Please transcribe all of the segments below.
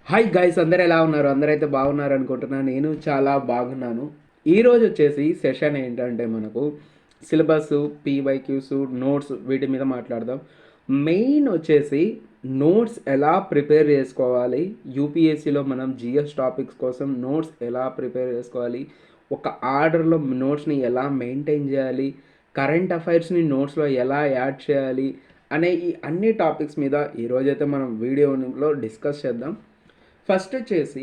Hi guys, అందరు ఎలా ఉన్నారు? అందరైతే బాగున్నారు అనుకుంటున్నాను. నేను చాలా బాగున్నాను. ఈరోజు వచ్చేసి సెషన్ ఏంటంటే మనకు సిలబస్, పీవైక్యూస్, నోట్స్ వీటి మీద మాట్లాడదాం. మెయిన్ వచ్చేసి నోట్స్ ఎలా ప్రిపేర్ చేసుకోవాలి, యూపీఎస్సీలో మనం జిఎస్ టాపిక్స్ కోసం నోట్స్ ఎలా ప్రిపేర్ చేసుకోవాలి, ఒక ఆర్డర్లో నోట్స్ని ఎలా మెయింటైన్ చేయాలి, కరెంట్ అఫైర్స్ని నోట్స్లో ఎలా యాడ్ చేయాలి అనే ఈ అన్ని టాపిక్స్ మీద ఈరోజైతే మనం వీడియోలో డిస్కస్ చేద్దాం. ఫస్ట్ వచ్చేసి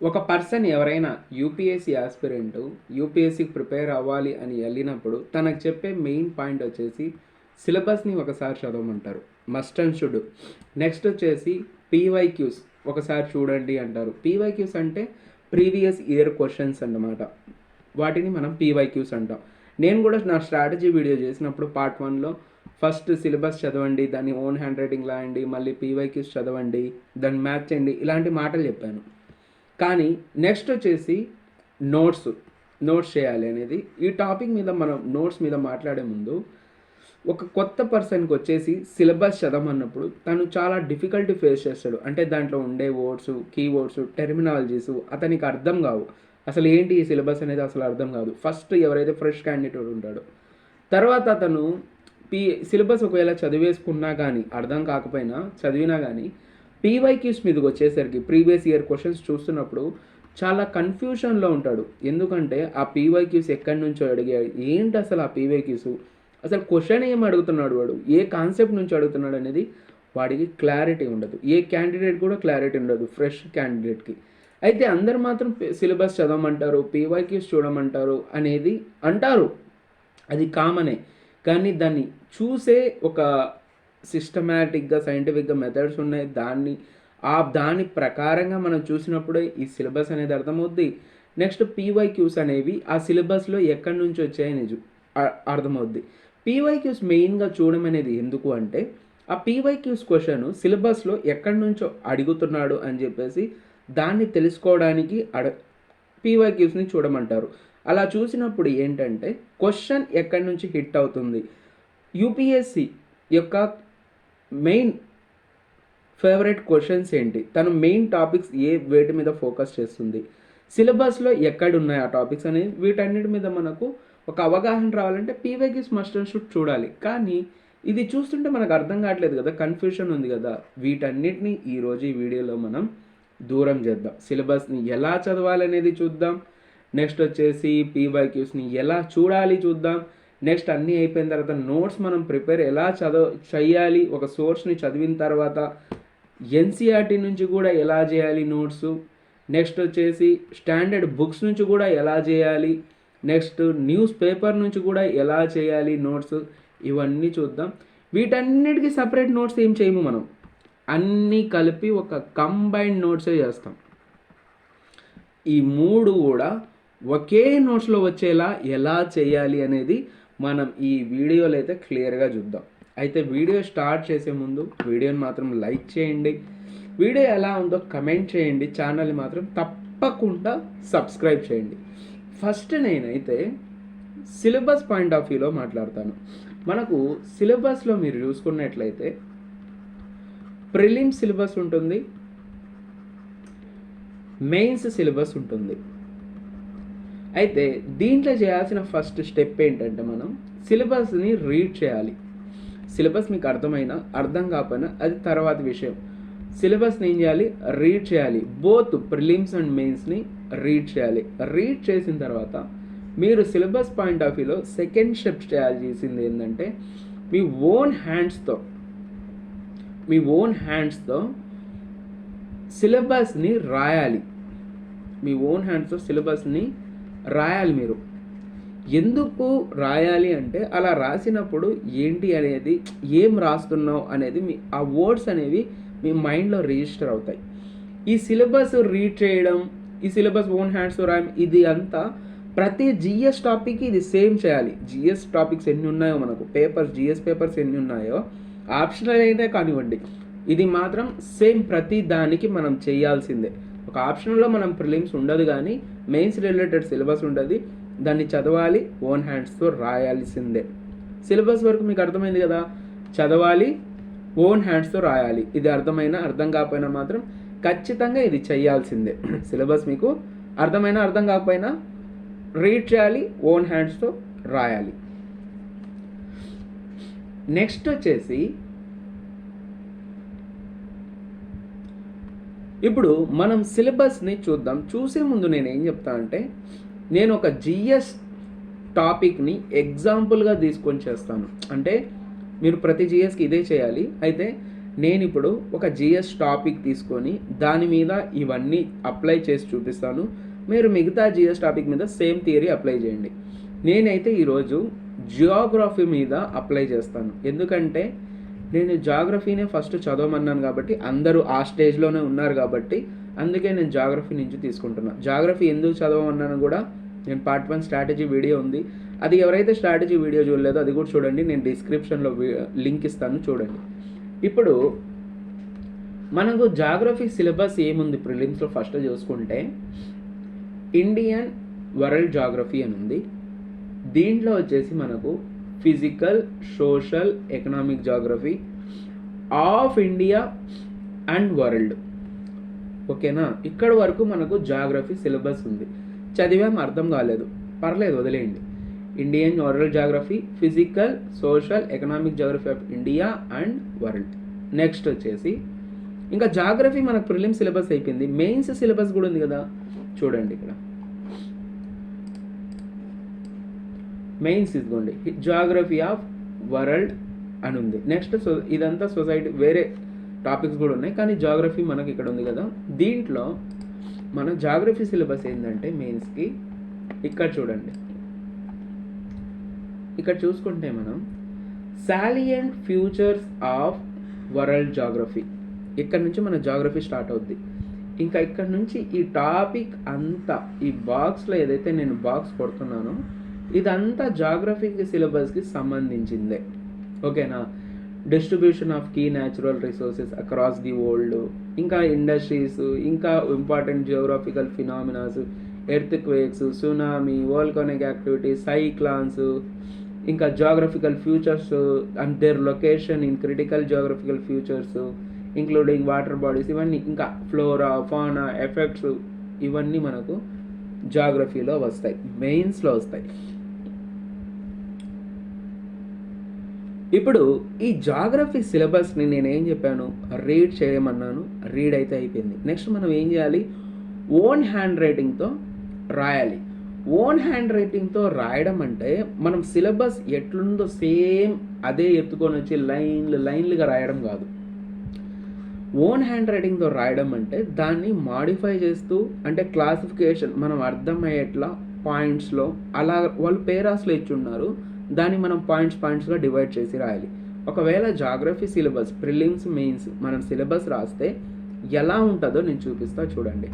ఒక పర్సన్ ఎవరైనా యూపీఎస్సీ ఆస్పిరెంట్ యూపీఎస్సీకి ప్రిపేర్ అవ్వాలి అని వెళ్ళినప్పుడు తనకు చెప్పే మెయిన్ పాయింట్ వచ్చేసి సిలబస్ని ఒకసారి చదవమంటారు, మస్ట్ అండ్ షుడ్. నెక్స్ట్ వచ్చేసి పీవైక్యూస్ ఒకసారి చూడండి అంటారు. పీవైక్యూస్ అంటే ప్రీవియస్ ఇయర్ క్వశ్చన్స్ అన్నమాట. వాటిని మనం పీవైక్యూస్ అంటాం. నేను కూడా నా స్ట్రాటజీ వీడియో చేసినప్పుడు పార్ట్ 1లో ఫస్ట్ సిలబస్ చదవండి, దాన్ని ఓన్ హ్యాండ్ రైటింగ్ రాయండి, మళ్ళీ పీవైక్యూస్ చదవండి, దాన్ని మ్యాచ్ చేయండి, ఇలాంటి మాటలు చెప్పాను. కానీ నెక్స్ట్ వచ్చేసి నోట్స్ చేయాలి అనేది ఈ టాపిక్ మీద మనం నోట్స్ మీద మాట్లాడే ముందు ఒక కొత్త పర్సన్కి వచ్చేసి సిలబస్ చదవమన్నప్పుడు తను చాలా డిఫికల్టీ ఫేస్ చేస్తాడు. అంటే దాంట్లో ఉండే వర్డ్స్, కీవర్డ్స్, టెర్మినాలజీస్ అతనికి అర్థం కావు. అసలు ఏంటి ఈ సిలబస్ అనేది అసలు అర్థం కాదు ఫస్ట్ ఎవరైతే ఫ్రెష్ క్యాండిడేట్ ఉంటాడో. తర్వాత అతను సిలబస్ ఒకవేళ చదివేసుకున్నా కానీ అర్థం కాకపోయినా చదివినా కానీ పీవైక్యూస్ మీదకి వచ్చేసరికి ప్రీవియస్ ఇయర్ క్వశ్చన్స్ చూస్తున్నప్పుడు చాలా కన్ఫ్యూషన్లో ఉంటాడు. ఎందుకంటే ఆ పీవైక్యూస్ ఎక్కడి నుంచో అడిగాడు, ఏంటి అసలు ఆ పీవైక్యూస్, అసలు క్వశ్చన్ ఏం అడుగుతున్నాడు, వాడు ఏ కాన్సెప్ట్ నుంచి అడుగుతున్నాడు అనేది వాడికి క్లారిటీ ఉండదు. ఏ క్యాండిడేట్ కూడా క్లారిటీ ఉండదు ఫ్రెష్ క్యాండిడేట్కి. అయితే అందరు మాత్రం సిలబస్ చదవమంటారు, పీవైక్యూస్ చూడమంటారు అనేది అంటారు, అది కామనే. కానీ దాన్ని చూసే ఒక సిస్టమేటిక్గా సైంటిఫిక్గా మెథడ్స్ ఉన్నాయి. దాని ప్రకారంగా మనం చూసినప్పుడే ఈ సిలబస్ అనేది అర్థమవుద్ది. నెక్స్ట్ పీవైక్యూస్ అనేవి ఆ సిలబస్లో ఎక్కడి నుంచి వచ్చాయని అర్థమవుద్ది. పీవైక్యూస్ మెయిన్గా చూడడం అనేది ఎందుకు అంటే ఆ పీవైక్యూస్ క్వశ్చన్ సిలబస్లో ఎక్కడి నుంచో అడుగుతున్నాడు అని చెప్పేసి దాన్ని తెలుసుకోవడానికి పీవైక్యూస్ని చూడమంటారు. అలా చూసినప్పుడు ఏంటంటే క్వశ్చన్ ఎక్కడి నుంచి హిట్ అవుతుంది, యూపీఎస్సి యొక్క మెయిన్ ఫేవరెట్ క్వశ్చన్స్ ఏంటి, తను మెయిన్ టాపిక్స్ వేటి మీద ఫోకస్ చేస్తుంది, సిలబస్లో ఎక్కడున్నాయి ఆ టాపిక్స్ అనేవి, వీటన్నిటి మీద మనకు ఒక అవగాహన రావాలంటే పీవైక్యూస్ మస్ట్ అండ్ షుడ్ చూడాలి. కానీ ఇది చూస్తుంటే మనకు అర్థం కావట్లేదు కదా, కన్ఫ్యూషన్ ఉంది కదా. వీటన్నిటిని ఈరోజు ఈ వీడియోలో మనం దూరం చేద్దాం. సిలబస్ని ఎలా చదవాలనేది చూద్దాం. నెక్స్ట్ వచ్చేసి పీవైక్యూస్ని ఎలా చూడాలి చూద్దాం. నెక్స్ట్ అన్నీ అయిపోయిన తర్వాత నోట్స్ మనం ప్రిపేర్ ఎలా చేయాలి, ఒక సోర్స్ని చదివిన తర్వాత ఎన్సీఆర్టీ నుంచి కూడా ఎలా చేయాలి నోట్స్. నెక్స్ట్ వచ్చేసి స్టాండర్డ్ బుక్స్ నుంచి కూడా ఎలా చేయాలి, నెక్స్ట్ న్యూస్ పేపర్ నుంచి కూడా ఎలా చేయాలి నోట్స్, ఇవన్నీ చూద్దాం. వీటన్నిటికీ సపరేట్ నోట్స్ ఏం చేయము, మనం అన్నీ కలిపి ఒక కంబైన్డ్ నోట్సే చేస్తాం. ఈ మూడు కూడా ఒకే నోట్స్లో వచ్చేలా ఎలా చేయాలి అనేది మనం ఈ వీడియోలో అయితే క్లియర్గా చూద్దాం. అయితే వీడియో స్టార్ట్ చేసే ముందు వీడియోని మాత్రం లైక్ చేయండి, వీడియో ఎలా ఉందో కమెంట్ చేయండి, ఛానల్ని మాత్రం తప్పకుండా సబ్స్క్రైబ్ చేయండి. ఫస్ట్ నేనైతే సిలబస్ పాయింట్ ఆఫ్ వ్యూలో మాట్లాడతాను. మనకు సిలబస్లో మీరు చూసుకున్నట్లయితే ప్రిలిమ్స్ సిలబస్ ఉంటుంది, మెయిన్స్ సిలబస్ ఉంటుంది. అయితే దీంట్లో చేయాల్సిన ఫస్ట్ స్టెప్ ఏంటంటే మనం సిలబస్ని రీడ్ చేయాలి. సిలబస్ మీకు అర్థమైనా అర్థం కాకపోయినా అది తర్వాత విషయం. సిలబస్ని ఏం చేయాలి, రీడ్ చేయాలి. బోత్ ప్రిలిమ్స్ అండ్ మెయిన్స్ని రీడ్ చేయాలి. రీడ్ చేసిన తర్వాత మీరు సిలబస్ పాయింట్ ఆఫ్ వ్యూలో సెకండ్ స్టెప్ చేయాల్సింది ఏంటంటే మీ ఓన్ హ్యాండ్స్తో సిలబస్ని రాయాలి. మీ ఓన్ హ్యాండ్స్తో సిలబస్ని రాయాలి. మీరు ఎందుకు రాయాలి అంటే అలా రాసినప్పుడు ఏంటి అనేది, ఏం రాస్తున్నావు అనేది ఆ వర్డ్స్ అనేవి మీ మైండ్లో రిజిస్టర్ అవుతాయి. ఈ సిలబస్ రీడ్ చేయడం, ఈ సిలబస్ ఓన్ హ్యాండ్స్తో రాయడం, ఇది అంతా ప్రతి జిఎస్ టాపిక్కి ఇది సేమ్ చేయాలి. జిఎస్ టాపిక్స్ ఎన్ని ఉన్నాయో మనకు జిఎస్ పేపర్స్ ఎన్ని ఉన్నాయో ఆప్షనల్ అయితే కానివ్వండి, ఇది మాత్రం సేమ్ ప్రతి దానికి మనం చేయాల్సిందే. ఒక ఆప్షన్లో మనం ప్రిలిమ్స్ ఉండదు కానీ మెయిన్స్ రిలేటెడ్ సిలబస్ ఉండదు, దాన్ని చదవాలి, ఓన్ హ్యాండ్స్తో రాయాల్సిందే. సిలబస్ వరకు మీకు అర్థమైంది కదా, చదవాలి, ఓన్ హ్యాండ్స్తో రాయాలి. ఇది అర్థం కాకపోయినా మాత్రం ఖచ్చితంగా ఇది చేయాల్సిందే. సిలబస్ మీకు అర్థమైనా అర్థం కాకపోయినా రీడ్ చేయాలి, ఓన్ హ్యాండ్స్తో రాయాలి. నెక్స్ట్ వచ్చేసి ఇప్పుడు మనం సిలబస్ని చూద్దాం. చూసే ముందు నేను ఏం చెప్తా అంటే, నేను ఒక జిఎస్ టాపిక్ని ఎగ్జాంపుల్గా తీసుకొని చేస్తాను. అంటే మీరు ప్రతి జిఎస్కి ఇదే చేయాలి. అయితే నేను ఇప్పుడు ఒక జిఎస్ టాపిక్ తీసుకొని దాని మీద ఇవన్నీ అప్లై చేసి చూపిస్తాను. మీరు మిగతా జిఎస్ టాపిక్ మీద సేమ్ థియరీ అప్లై చేయండి. నేనైతే ఈరోజు జియోగ్రఫీ మీద అప్లై చేస్తాను. ఎందుకంటే నేను జాగ్రఫీనే ఫస్ట్ చదవమన్నాను కాబట్టి అందరూ ఆ స్టేజ్లోనే ఉన్నారు కాబట్టి అందుకే నేను జాగ్రఫీ నుంచి తీసుకుంటున్నాను. జాగ్రఫీ ఎందుకు చదవమన్నాను కూడా నేను పార్ట్ 1 స్ట్రాటజీ వీడియో ఉంది. అది ఎవరైతే స్ట్రాటజీ వీడియో చూడలేదో అది కూడా చూడండి. నేను డిస్క్రిప్షన్లో లింక్ ఇస్తాను, చూడండి. ఇప్పుడు మనకు జాగ్రఫీ సిలబస్ ఏముంది ప్రిలిమ్స్లో ఫస్ట్ చూసుకుంటే, ఇండియన్ వరల్డ్ జాగ్రఫీ అని ఉంది. దీంట్లో వచ్చేసి మనకు physical, social, economic geography of India and world. ఓకేనా? ఇక్కడ వరకు మనకు జాగ్రఫీ సిలబస్ ఉంది. చదివాం, అర్థం కాలేదు, పర్లేదు, వదిలేయండి. Indian world geography, physical, social, economic geography of India and world. Next వచ్చేసి ఇంకా జాగ్రఫీ మనకు ప్రిలిమ్స్ సిలబస్ అయిపోయింది. మెయిన్స్ సిలబస్ కూడా ఉంది కదా, చూడండి. ఇక్కడ మెయిన్స్ ఇదిగోండి, జాగ్రఫీ ఆఫ్ వరల్డ్ అని ఉంది. నెక్స్ట్ ఇదంతా సొసైటీ, వేరే టాపిక్స్ కూడా ఉన్నాయి, కానీ జాగ్రఫీ మనకి ఇక్కడ ఉంది కదా. దీంట్లో మన జాగ్రఫీ సిలబస్ ఏంటంటే మెయిన్స్కి ఇక్కడ చూడండి. ఇక్కడ చూసుకుంటే మనం salient features of world geography, ఇక్కడ నుంచి మన జాగ్రఫీ స్టార్ట్ అవుద్ది. ఇంకా ఇక్కడ నుంచి ఈ టాపిక్ అంతా ఈ బాక్స్లో ఏదైతే నేను బాక్స్ కొడుతున్నానో ఇదంతా జాగ్రఫీకి సిలబస్కి సంబంధించిందే. ఓకేనా? Distribution of key natural resources across the world, ఇంకా ఇండస్ట్రీస్, ఇంకా important geographical phenomenas, earthquakes, tsunami, volcanic activities, cyclones, ఇంకా geographical features and their location in critical geographical features including water bodies, ఇవన్నీ, ఇంకా flora, fauna, effects, ఇవన్నీ మనకు జాగ్రఫీలో వస్తాయి, మెయిన్స్లో వస్తాయి. ఇప్పుడు ఈ జాగ్రఫీ సిలబస్ని నేనేం చెప్పాను, రీడ్ చేయమన్నాను, రీడ్ అయితే అయిపోయింది. నెక్స్ట్ మనం ఏం చేయాలి, ఓన్ హ్యాండ్ రైటింగ్తో రాయాలి. ఓన్ హ్యాండ్ రైటింగ్తో రాయడం అంటే మనం సిలబస్ ఎట్లుందో సేమ్ అదే ఎత్తుకొని వచ్చి లైన్లుగా రాయడం కాదు. ఓన్ హ్యాండ్ రైటింగ్తో రాయడం అంటే దాన్ని మాడిఫై చేస్తూ, అంటే క్లాసిఫికేషన్ మనం అర్థమయ్యేట్లా పాయింట్స్లో, అలా వాళ్ళు పేరాస్లో ఇచ్చున్నారు, దాన్ని మనం పాయింట్స్గా డివైడ్ చేసి రాయాలి. ఒకవేళ జాగ్రఫీ సిలబస్ ప్రిలిమ్స్ మెయిన్స్ మనం సిలబస్ రాస్తే ఎలా ఉంటుందో నేను చూపిస్తా, చూడండి.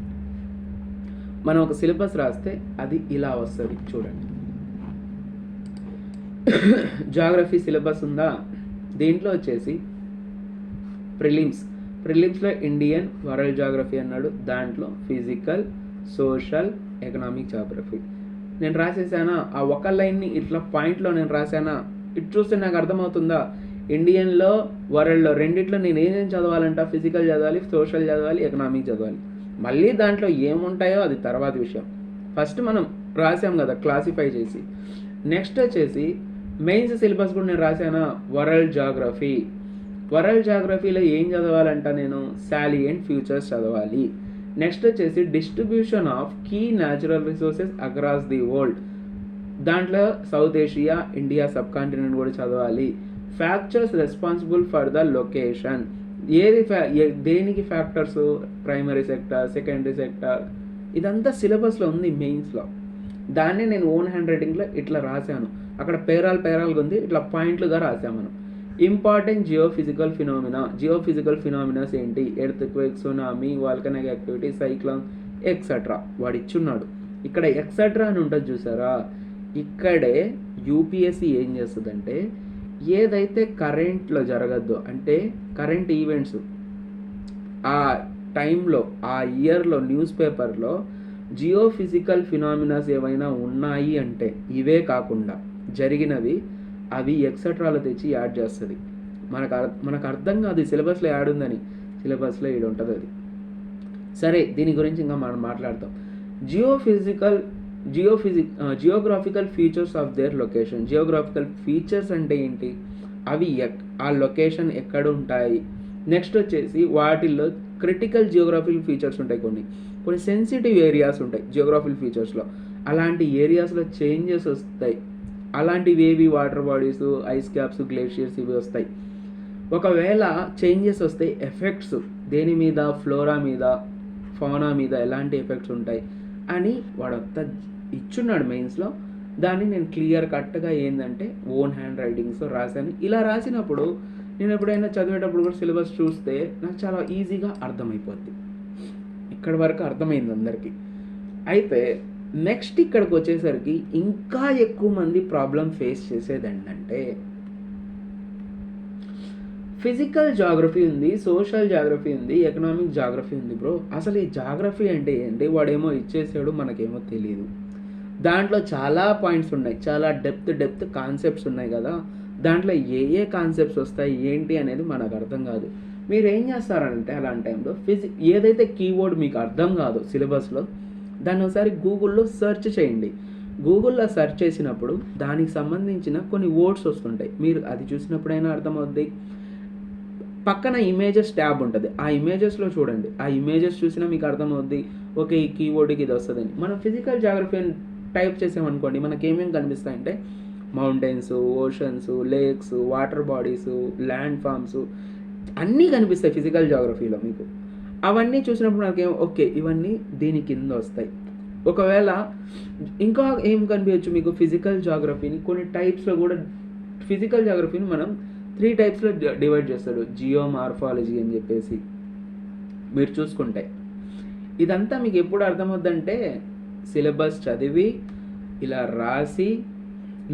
మనం ఒక సిలబస్ రాస్తే అది ఇలా వస్తుంది, చూడండి. జాగ్రఫీ సిలబస్ ఉందా, దీంట్లో వచ్చేసి ప్రిలిమ్స్లో ఇండియన్ వరల్డ్ జాగ్రఫీ అన్నాడు, దాంట్లో ఫిజికల్, సోషల్, ఎకనామిక్ జాగ్రఫీ నేను రాసేసానా. ఆ ఒక లైన్ని ఇట్లా పాయింట్లో నేను రాసానా, ఇటు చూస్తే నాకు అర్థమవుతుందా, ఇండియన్లో వరల్డ్లో రెండిట్లో నేను ఏం చదవాలంట, ఫిజికల్ చదవాలి, సోషల్ చదవాలి, ఎకనామిక్ చదవాలి. మళ్ళీ దాంట్లో ఏముంటాయో అది తర్వాత విషయం. ఫస్ట్ మనం రాసాం కదా క్లాసిఫై చేసి. నెక్స్ట్ వచ్చేసి మెయిన్స్ సిలబస్ కూడా నేను రాసానా, వరల్డ్ జాగ్రఫీలో ఏం చదవాలంట, నేను సాలియంట్ ఫ్యూచర్స్ చదవాలి. నెక్స్ట్ వచ్చేసి distribution of key natural resources across the world, దాంట్లో South Asia, India subcontinent కూడా చదవాలి. Factors responsible for the location, దేనికి factors, primary sector, secondary sector, ఇదంతా సిలబస్లో ఉంది మెయిన్స్లో. దాన్నే నేను ఓన్ హ్యాండ్ రైటింగ్లో ఇట్లా రాశాను. అక్కడ పేరాలుగా ఉంది, ఇట్లా పాయింట్లుగా రాసాను మనం. ఇంపార్టెంట్ జియోఫిజికల్ ఫినామినాస్ ఏంటి, earth quake, tsunami, volcanic activity, cyclone, etcetera వాడు ఇచ్చున్నాడు. ఇక్కడ ఎక్సెట్రా అని ఉంటుంది చూసారా, ఇక్కడే యూపీఎస్సీ ఏం చేస్తుందంటే ఏదైతే కరెంట్లో జరగద్దో, అంటే కరెంట్ ఈవెంట్స్ ఆ టైంలో ఆ ఇయర్లో న్యూస్ పేపర్లో జియోఫిజికల్ ఫినామినాస్ ఏవైనా ఉన్నాయి అంటే ఇవే కాకుండా జరిగినవి అవి ఎక్సెట్రాలో తెచ్చి యాడ్ చేస్తుంది. మనకు అర్థం కాదు సిలబస్లో యాడ్ ఉందని, సిలబస్లో ఈడ ఉంటుంది అది. సరే, దీని గురించి ఇంకా మనం మాట్లాడతాం. Geographical features of their location. Geographical features అంటే ఏంటి? అవి ఆ లొకేషన్ ఎక్కడ ఉంటాయి. నెక్స్ట్ వచ్చేసి వాటిల్లో క్రిటికల్ జియోగ్రాఫికల్ ఫీచర్స్ ఉంటాయి, కొన్ని సెన్సిటివ్ ఏరియాస్ ఉంటాయి జియోగ్రాఫికల్ ఫీచర్స్లో. అలాంటి ఏరియాస్లో చేంజెస్ వస్తాయి. అలాంటివి ఏవి? Water bodies, ice caps, glaciers ఇవి వస్తాయి. ఒకవేళ చేంజెస్ వస్తే ఎఫెక్ట్స్ దేని మీద? ఫ్లోరా మీద, ఫౌనా మీద ఎలాంటి ఎఫెక్ట్స్ ఉంటాయి అని వాడంతా ఇచ్చున్నాడు మెయిన్స్లో. దాన్ని నేను క్లియర్ కట్గా ఏంటంటే ఓన్ హ్యాండ్ రైటింగ్స్లో రాశాను. ఇలా రాసినప్పుడు నేను ఎప్పుడైనా చదివేటప్పుడు కూడా సిలబస్ చూస్తే నాకు చాలా ఈజీగా అర్థమైపోద్ది. ఇక్కడి వరకు అర్థమైంది అందరికీ. అయితే నెక్స్ట్ ఇక్కడికి వచ్చేసరికి ఇంకా ఎక్కువ మంది ప్రాబ్లం ఫేస్ చేసేది ఏంటంటే, ఫిజికల్ జాగ్రఫీ ఉంది, సోషల్ జాగ్రఫీ ఉంది, ఎకనామిక్ జాగ్రఫీ ఉంది. బ్రో, అసలు ఈ జాగ్రఫీ అంటే ఏంటి? వాడేమో ఇచ్చేసాడు, మనకేమో తెలియదు. దాంట్లో చాలా పాయింట్స్ ఉన్నాయి, చాలా డెప్త్ కాన్సెప్ట్స్ ఉన్నాయి కదా. దాంట్లో ఏ కాన్సెప్ట్స్ వస్తాయి ఏంటి అనేది మనకు అర్థం కాదు. మీరు ఏం చేస్తారంటే అలాంటి టైంలో ఏదైతే కీవర్డ్ మీకు అర్థం కాదు సిలబస్లో, దాన్ని ఒకసారి గూగుల్లో సెర్చ్ చేయండి. గూగుల్లో సెర్చ్ చేసినప్పుడు దానికి సంబంధించిన కొన్ని వర్డ్స్ వస్తుంటాయి. మీరు అది చూసినప్పుడైనా అర్థమవుద్ది. పక్కన ఇమేజెస్ ట్యాబ్ ఉంటుంది, ఆ ఇమేజెస్లో చూడండి. ఆ ఇమేజెస్ చూసినా మీకు అర్థమవుద్ది, ఓకే ఈ కీవర్డ్కి ఇది వస్తుందని. మనం ఫిజికల్ జాగ్రఫీ అని టైప్ చేసామనుకోండి, మనకి ఏమేమి కనిపిస్తాయంటే mountains, oceans, lakes, water bodies, landforms అన్నీ కనిపిస్తాయి ఫిజికల్ జాగ్రఫీలో మీకు. అవన్నీ చూసినప్పుడు నాకేం ఓకే ఇవన్నీ దీని కింద వస్తాయి. ఒకవేళ ఇంకా ఏం కనిపించచ్చు మీకు? ఫిజికల్ జాగ్రఫీని కొన్ని టైప్స్లో కూడా, ఫిజికల్ జాగ్రఫీని మనం 3 టైప్స్లో డివైడ్ చేస్తాడు. జియోమార్ఫాలజీ అని చెప్పేసి మీరు చూసుకుంటే ఇదంతా మీకు ఎప్పుడు అర్థమవుద్దంటే సిలబస్ చదివి ఇలా రాసి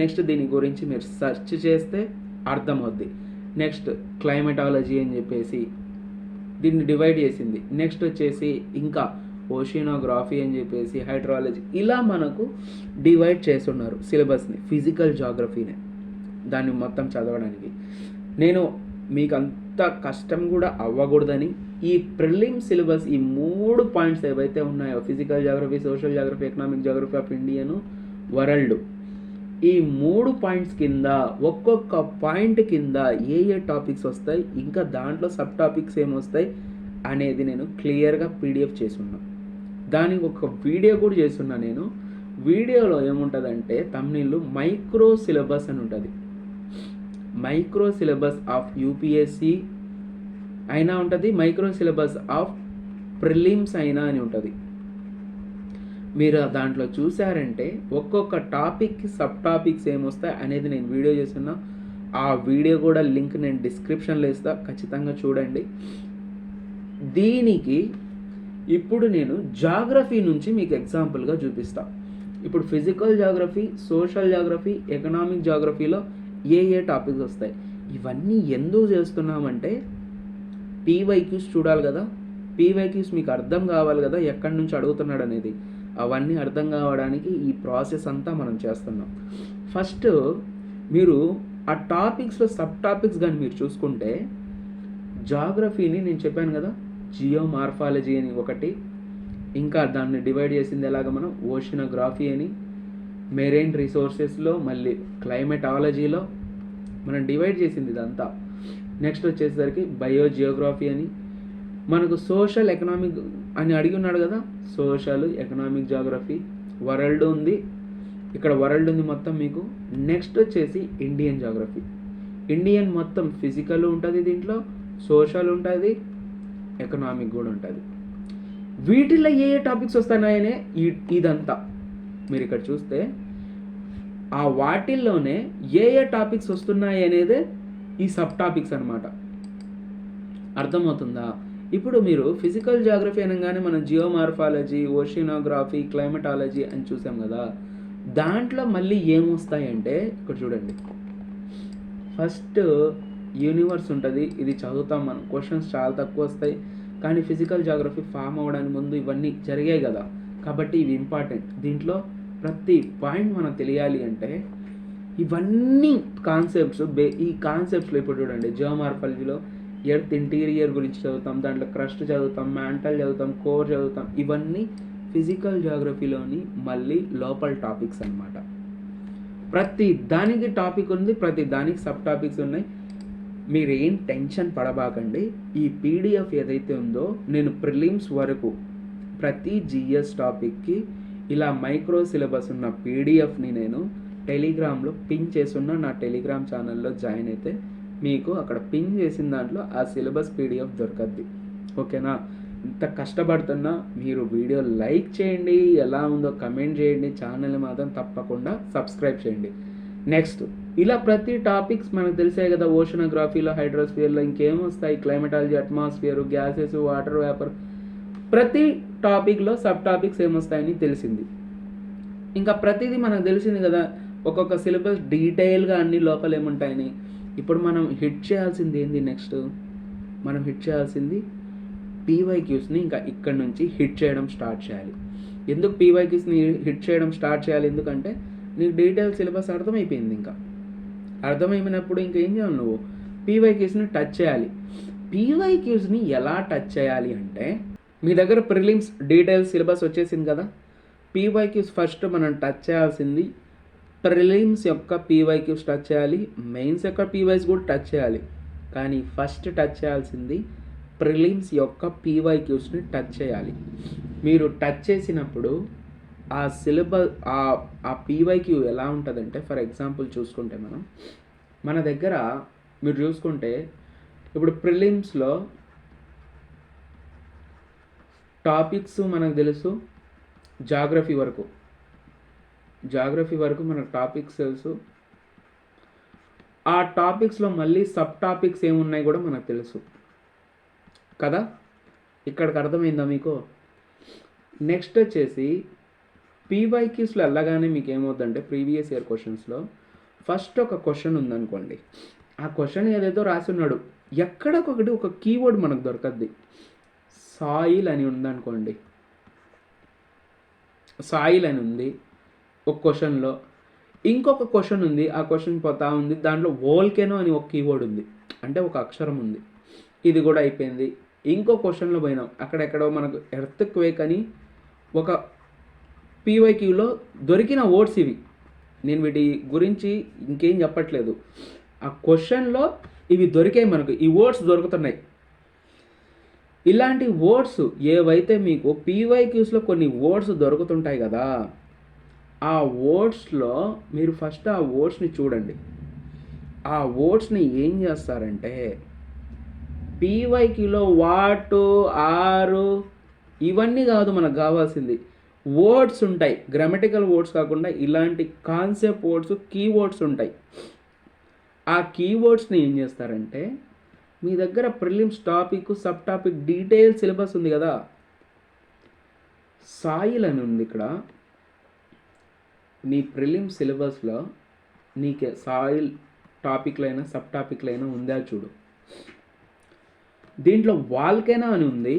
నెక్స్ట్ దీని గురించి మీరు సెర్చ్ చేస్తే అర్థమవుద్ది. నెక్స్ట్ క్లైమటాలజీ అని చెప్పేసి దీన్ని డివైడ్ చేసింది. నెక్స్ట్ వచ్చేసి ఇంకా ఓషినోగ్రఫీ అని చెప్పేసి, హైడ్రాలజీ, ఇలా మనకు డివైడ్ చేస్తున్నారు సిలబస్ని, ఫిజికల్ జాగ్రఫీనే. దాన్ని మొత్తం చదవడానికి నేను మీకు అంత కష్టం కూడా అవ్వకూడదని ఈ ప్రిలిమ్ సిలబస్ ఈ 3 పాయింట్స్ ఏవైతే ఉన్నాయో, physical geography, social geography, economic geography of Indian, world, ఈ 3 పాయింట్స్ కింద ఒక్కొక్క పాయింట్ కింద ఏ టాపిక్స్ వస్తాయి, ఇంకా దాంట్లో సబ్ టాపిక్స్ ఏమొస్తాయి అనేది నేను క్లియర్గా పీడిఎఫ్ చేసున్నా. దానికి ఒక వీడియో కూడా చేస్తున్నా నేను. వీడియోలో ఏముంటుందంటే తమ్నీళ్ళు మైక్రో సిలబస్ అని ఉంటుంది. మైక్రో సిలబస్ ఆఫ్ యూపీఎస్సి అయినా ఉంటుంది, మైక్రో సిలబస్ ఆఫ్ ప్రిలిమ్స్ అయినా అని ఉంటుంది. మీరు దాంట్లో చూసారంటే ఒక్కొక్క టాపిక్కి సబ్ టాపిక్స్ ఏమొస్తాయి అనేది నేను వీడియో చేస్తున్నా. ఆ వీడియో కూడా లింక్ నేను డిస్క్రిప్షన్లో ఇస్తా, ఖచ్చితంగా చూడండి. దీనికి ఇప్పుడు నేను జాగ్రఫీ నుంచి మీకు ఎగ్జాంపుల్గా చూపిస్తా. ఇప్పుడు physical geography, social geography, economic జాగ్రఫీలో ఏ టాపిక్స్ వస్తాయి. ఇవన్నీ ఎందుకు చేస్తున్నామంటే పీవైక్యూస్ చూడాలి కదా. పీవైక్యూస్ మీకు అర్థం కావాలి కదా, ఎక్కడి నుంచి అడుగుతున్నాడు అనేది. అవన్నీ అర్థం కావడానికి ఈ ప్రాసెస్ అంతా మనం చేస్తున్నాం. ఫస్ట్ మీరు ఆ టాపిక్స్లో సబ్ టాపిక్స్ కానీ మీరు చూసుకుంటే, జాగ్రఫీని నేను చెప్పాను కదా, జియోమార్ఫాలజీ అని ఒకటి, ఇంకా దాన్ని డివైడ్ చేసింది ఎలాగ మనం ఓషినోగ్రఫీ అని, మెరైన్ రిసోర్సెస్లో మళ్ళీ క్లైమటాలజీలో మనం డివైడ్ చేసింది ఇదంతా. నెక్స్ట్ వచ్చేసరికి బయోజియోగ్రఫీ అని, మనకు సోషల్ ఎకనామిక్ అని అడిగి ఉన్నాడు కదా, సోషల్ ఎకనామిక్ జాగ్రఫీ, వరల్డ్ ఉంది, ఇక్కడ వరల్డ్ ఉంది మొత్తం మీకు. నెక్స్ట్ వచ్చేసి ఇండియన్ జాగ్రఫీ. ఇండియన్ మొత్తం ఫిజికల్ ఉంటుంది, దీంట్లో సోషల్ ఉంటుంది, ఎకనామిక్ కూడా ఉంటుంది. వీటిల్లో ఏ టాపిక్స్ వస్తున్నాయనే ఇదంతా మీరు ఇక్కడ చూస్తే ఆ వాటిల్లోనే ఏ టాపిక్స్ వస్తున్నాయి అనేదే ఈ సబ్ టాపిక్స్ అనమాట. అర్థమవుతుందా? ఇప్పుడు మీరు ఫిజికల్ జాగ్రఫీ అనగానే మనం జియోమార్ఫాలజీ, ఓషినోగ్రఫీ, క్లైమటాలజీ అని చూసాం కదా, దాంట్లో మళ్ళీ ఏమొస్తాయంటే ఇక్కడ చూడండి. ఫస్ట్ యూనివర్స్ ఉంటుంది, ఇది చదువుతాం మనం, క్వశ్చన్స్ చాలా తక్కువ వస్తాయి. కానీ ఫిజికల్ జాగ్రఫీ ఫామ్ అవ్వడానికి ముందు ఇవన్నీ జరిగాయి కదా, కాబట్టి ఇవి ఇంపార్టెంట్. దీంట్లో ప్రతి పాయింట్ మనకు తెలియాలి అంటే ఇవన్నీ కాన్సెప్ట్స్ ఈ కాన్సెప్ట్స్లో ఇప్పుడు చూడండి, జియోమార్ఫాలజీలో ఎర్త్ ఇంటీరియర్ గురించి చదువుతాం, దాంట్లో క్రస్ట్ చదువుతాం, మ్యాంటల్ చదువుతాం, కోర్ చదువుతాం. ఇవన్నీ ఫిజికల్ జాగ్రఫీలోని మళ్ళీ లోపల టాపిక్స్ అన్నమాట. ప్రతి దానికి టాపిక్ ఉంది, ప్రతి దానికి సబ్ టాపిక్స్ ఉన్నాయి. మీరు ఏం టెన్షన్ పడబాకండి. ఈ పీడిఎఫ్ ఏదైతే ఉందో నేను ప్రిలిమ్స్ వరకు ప్రతి జిఎస్ టాపిక్కి ఇలా మైక్రో సిలబస్ ఉన్న పీడిఎఫ్ని నేను టెలిగ్రామ్లో పిన్ చేస్తున్న నా టెలిగ్రామ్ ఛానల్లో జాయిన్ అయితే మీకు అక్కడ పిన్ చేసిన దాంట్లో ఆ సిలబస్ పీడిఎఫ్ దొరకద్ది. ఓకేనా? ఇంత కష్టపడుతున్నా మీరు వీడియో లైక్ చేయండి, ఎలా ఉందో కమెంట్ చేయండి, ఛానల్ని మాత్రం తప్పకుండా సబ్స్క్రైబ్ చేయండి. నెక్స్ట్ ఇలా ప్రతి టాపిక్స్ మనకు తెలిసే కదా. ఓషనోగ్రఫీలో, హైడ్రోస్ఫియర్లో ఇంకేమొస్తాయి, climatology, atmosphere, gases, water vapour, ప్రతి టాపిక్లో సబ్ టాపిక్స్ ఏమొస్తాయని తెలిసింది. ఇంకా ప్రతిదీ మనకు తెలిసింది కదా, ఒక్కొక్క సిలబస్ డీటెయిల్గా అన్ని లోపల ఏముంటాయని. ఇప్పుడు మనం హిట్ చేయాల్సింది ఏంది? నెక్స్ట్ మనం హిట్ చేయాల్సింది పీవైక్యూస్ని. ఇంకా ఇక్కడ నుంచి హిట్ చేయడం స్టార్ట్ చేయాలి. ఎందుకు పీవైక్యూస్ని హిట్ చేయడం స్టార్ట్ చేయాలి? ఎందుకంటే నీకు డీటెయిల్ సిలబస్ అర్థమైపోయింది. ఇంకా అర్థమైపోయినప్పుడు ఇంకేం చేయాలి? నువ్వు పీవైక్యూస్ని టచ్ చేయాలి. పీవైక్యూస్ని ఎలా టచ్ చేయాలి అంటే, మీ దగ్గర ప్రిలిమ్స్ డీటెయిల్ సిలబస్ వచ్చేసింది కదా. పీవైక్యూస్ ఫస్ట్ మనం టచ్ చేయాల్సింది ప్రిలిమ్స్ యొక్క పీవైక్యూస్ టచ్ చేయాలి, మెయిన్స్ యొక్క పీవైస్ కూడా టచ్ చేయాలి. కానీ ఫస్ట్ టచ్ చేయాల్సింది ప్రిలిమ్స్ యొక్క పీవైక్యూస్ని టచ్ చేయాలి. మీరు టచ్ చేసినప్పుడు ఆ సిలబస్ ఆ పీవైక్యూ ఎలా ఉంటుందంటే, ఫర్ ఎగ్జాంపుల్ చూసుకుంటే మన దగ్గర మీరు చూసుకుంటే ఇప్పుడు ప్రిలిమ్స్లో టాపిక్స్ మనకు తెలుసు, జాగ్రఫీ వరకు మనకు టాపిక్స్ తెలుసు. ఆ టాపిక్స్లో మళ్ళీ సబ్ టాపిక్స్ ఏమున్నాయి కూడా మనకు తెలుసు కదా. ఇక్కడికి అర్థమైందా మీకు? నెక్స్ట్ వచ్చేసి పీవైక్యూస్లో వెళ్ళగానే మీకు ఏమవుతుందంటే, ప్రీవియస్ ఇయర్ క్వశ్చన్స్లో ఫస్ట్ ఒక క్వశ్చన్ ఉందనుకోండి, ఆ క్వశ్చన్ ఏదైతే రాస్తున్నాడు ఎక్కడొకటి ఒక కీవర్డ్ మనకు దొరకద్ది. సాయిల్ అని ఉందనుకోండి, సాయిల్ అని ఉంది ఒక క్వశ్చన్లో. ఇంకొక క్వశ్చన్ ఉంది, ఆ క్వశ్చన్ పోతా ఉంది, దాంట్లో వోల్కెనో అని ఒక కీవర్డ్ ఉంది, అంటే ఒక అక్షరం ఉంది. ఇది కూడా అయిపోయింది. ఇంకో క్వశ్చన్లో పోయినాం, అక్కడెక్కడో మనకు ఎర్త్ క్వేక్ అని ఒక పీవైక్యూలో దొరికిన వర్డ్స్ ఇవి. నేను వీటి గురించి ఇంకేం చెప్పట్లేదు. ఆ క్వశ్చన్లో ఇవి దొరికాయి మనకు, ఈ వర్డ్స్ దొరుకుతున్నాయి. ఇలాంటి వర్డ్స్ ఏవైతే మీకు పీవైక్యూస్లో కొన్ని వర్డ్స్ దొరుకుతుంటాయి కదా, ఆ వర్డ్స్లో మీరు ఫస్ట్ ఆ వర్డ్స్ని చూడండి. ఆ వర్డ్స్ని ఏం చేస్తారంటే, పీవైక్యూలో వాటు, ఆరు ఇవన్నీ కాదు మనకు కావాల్సింది, వర్డ్స్ ఉంటాయి. గ్రామటికల్ వర్డ్స్ కాకుండా ఇలాంటి కాన్సెప్ట్ వర్డ్స్, కీవర్డ్స్ ఉంటాయి. ఆ కీవర్డ్స్ని ఏం చేస్తారంటే, మీ దగ్గర prelims topic, sub topic detail syllabus ఉంది కదా, సాయిల్ అని ఉంది ఇక్కడ. నీ ప్రిలిమ్స్ సిలబస్లో నీకే సాయిల్ టాపిక్లైనా సబ్ టాపిక్లైనా ఉందా చూడు. దీంట్లో వాల్కెనో అని ఉంది.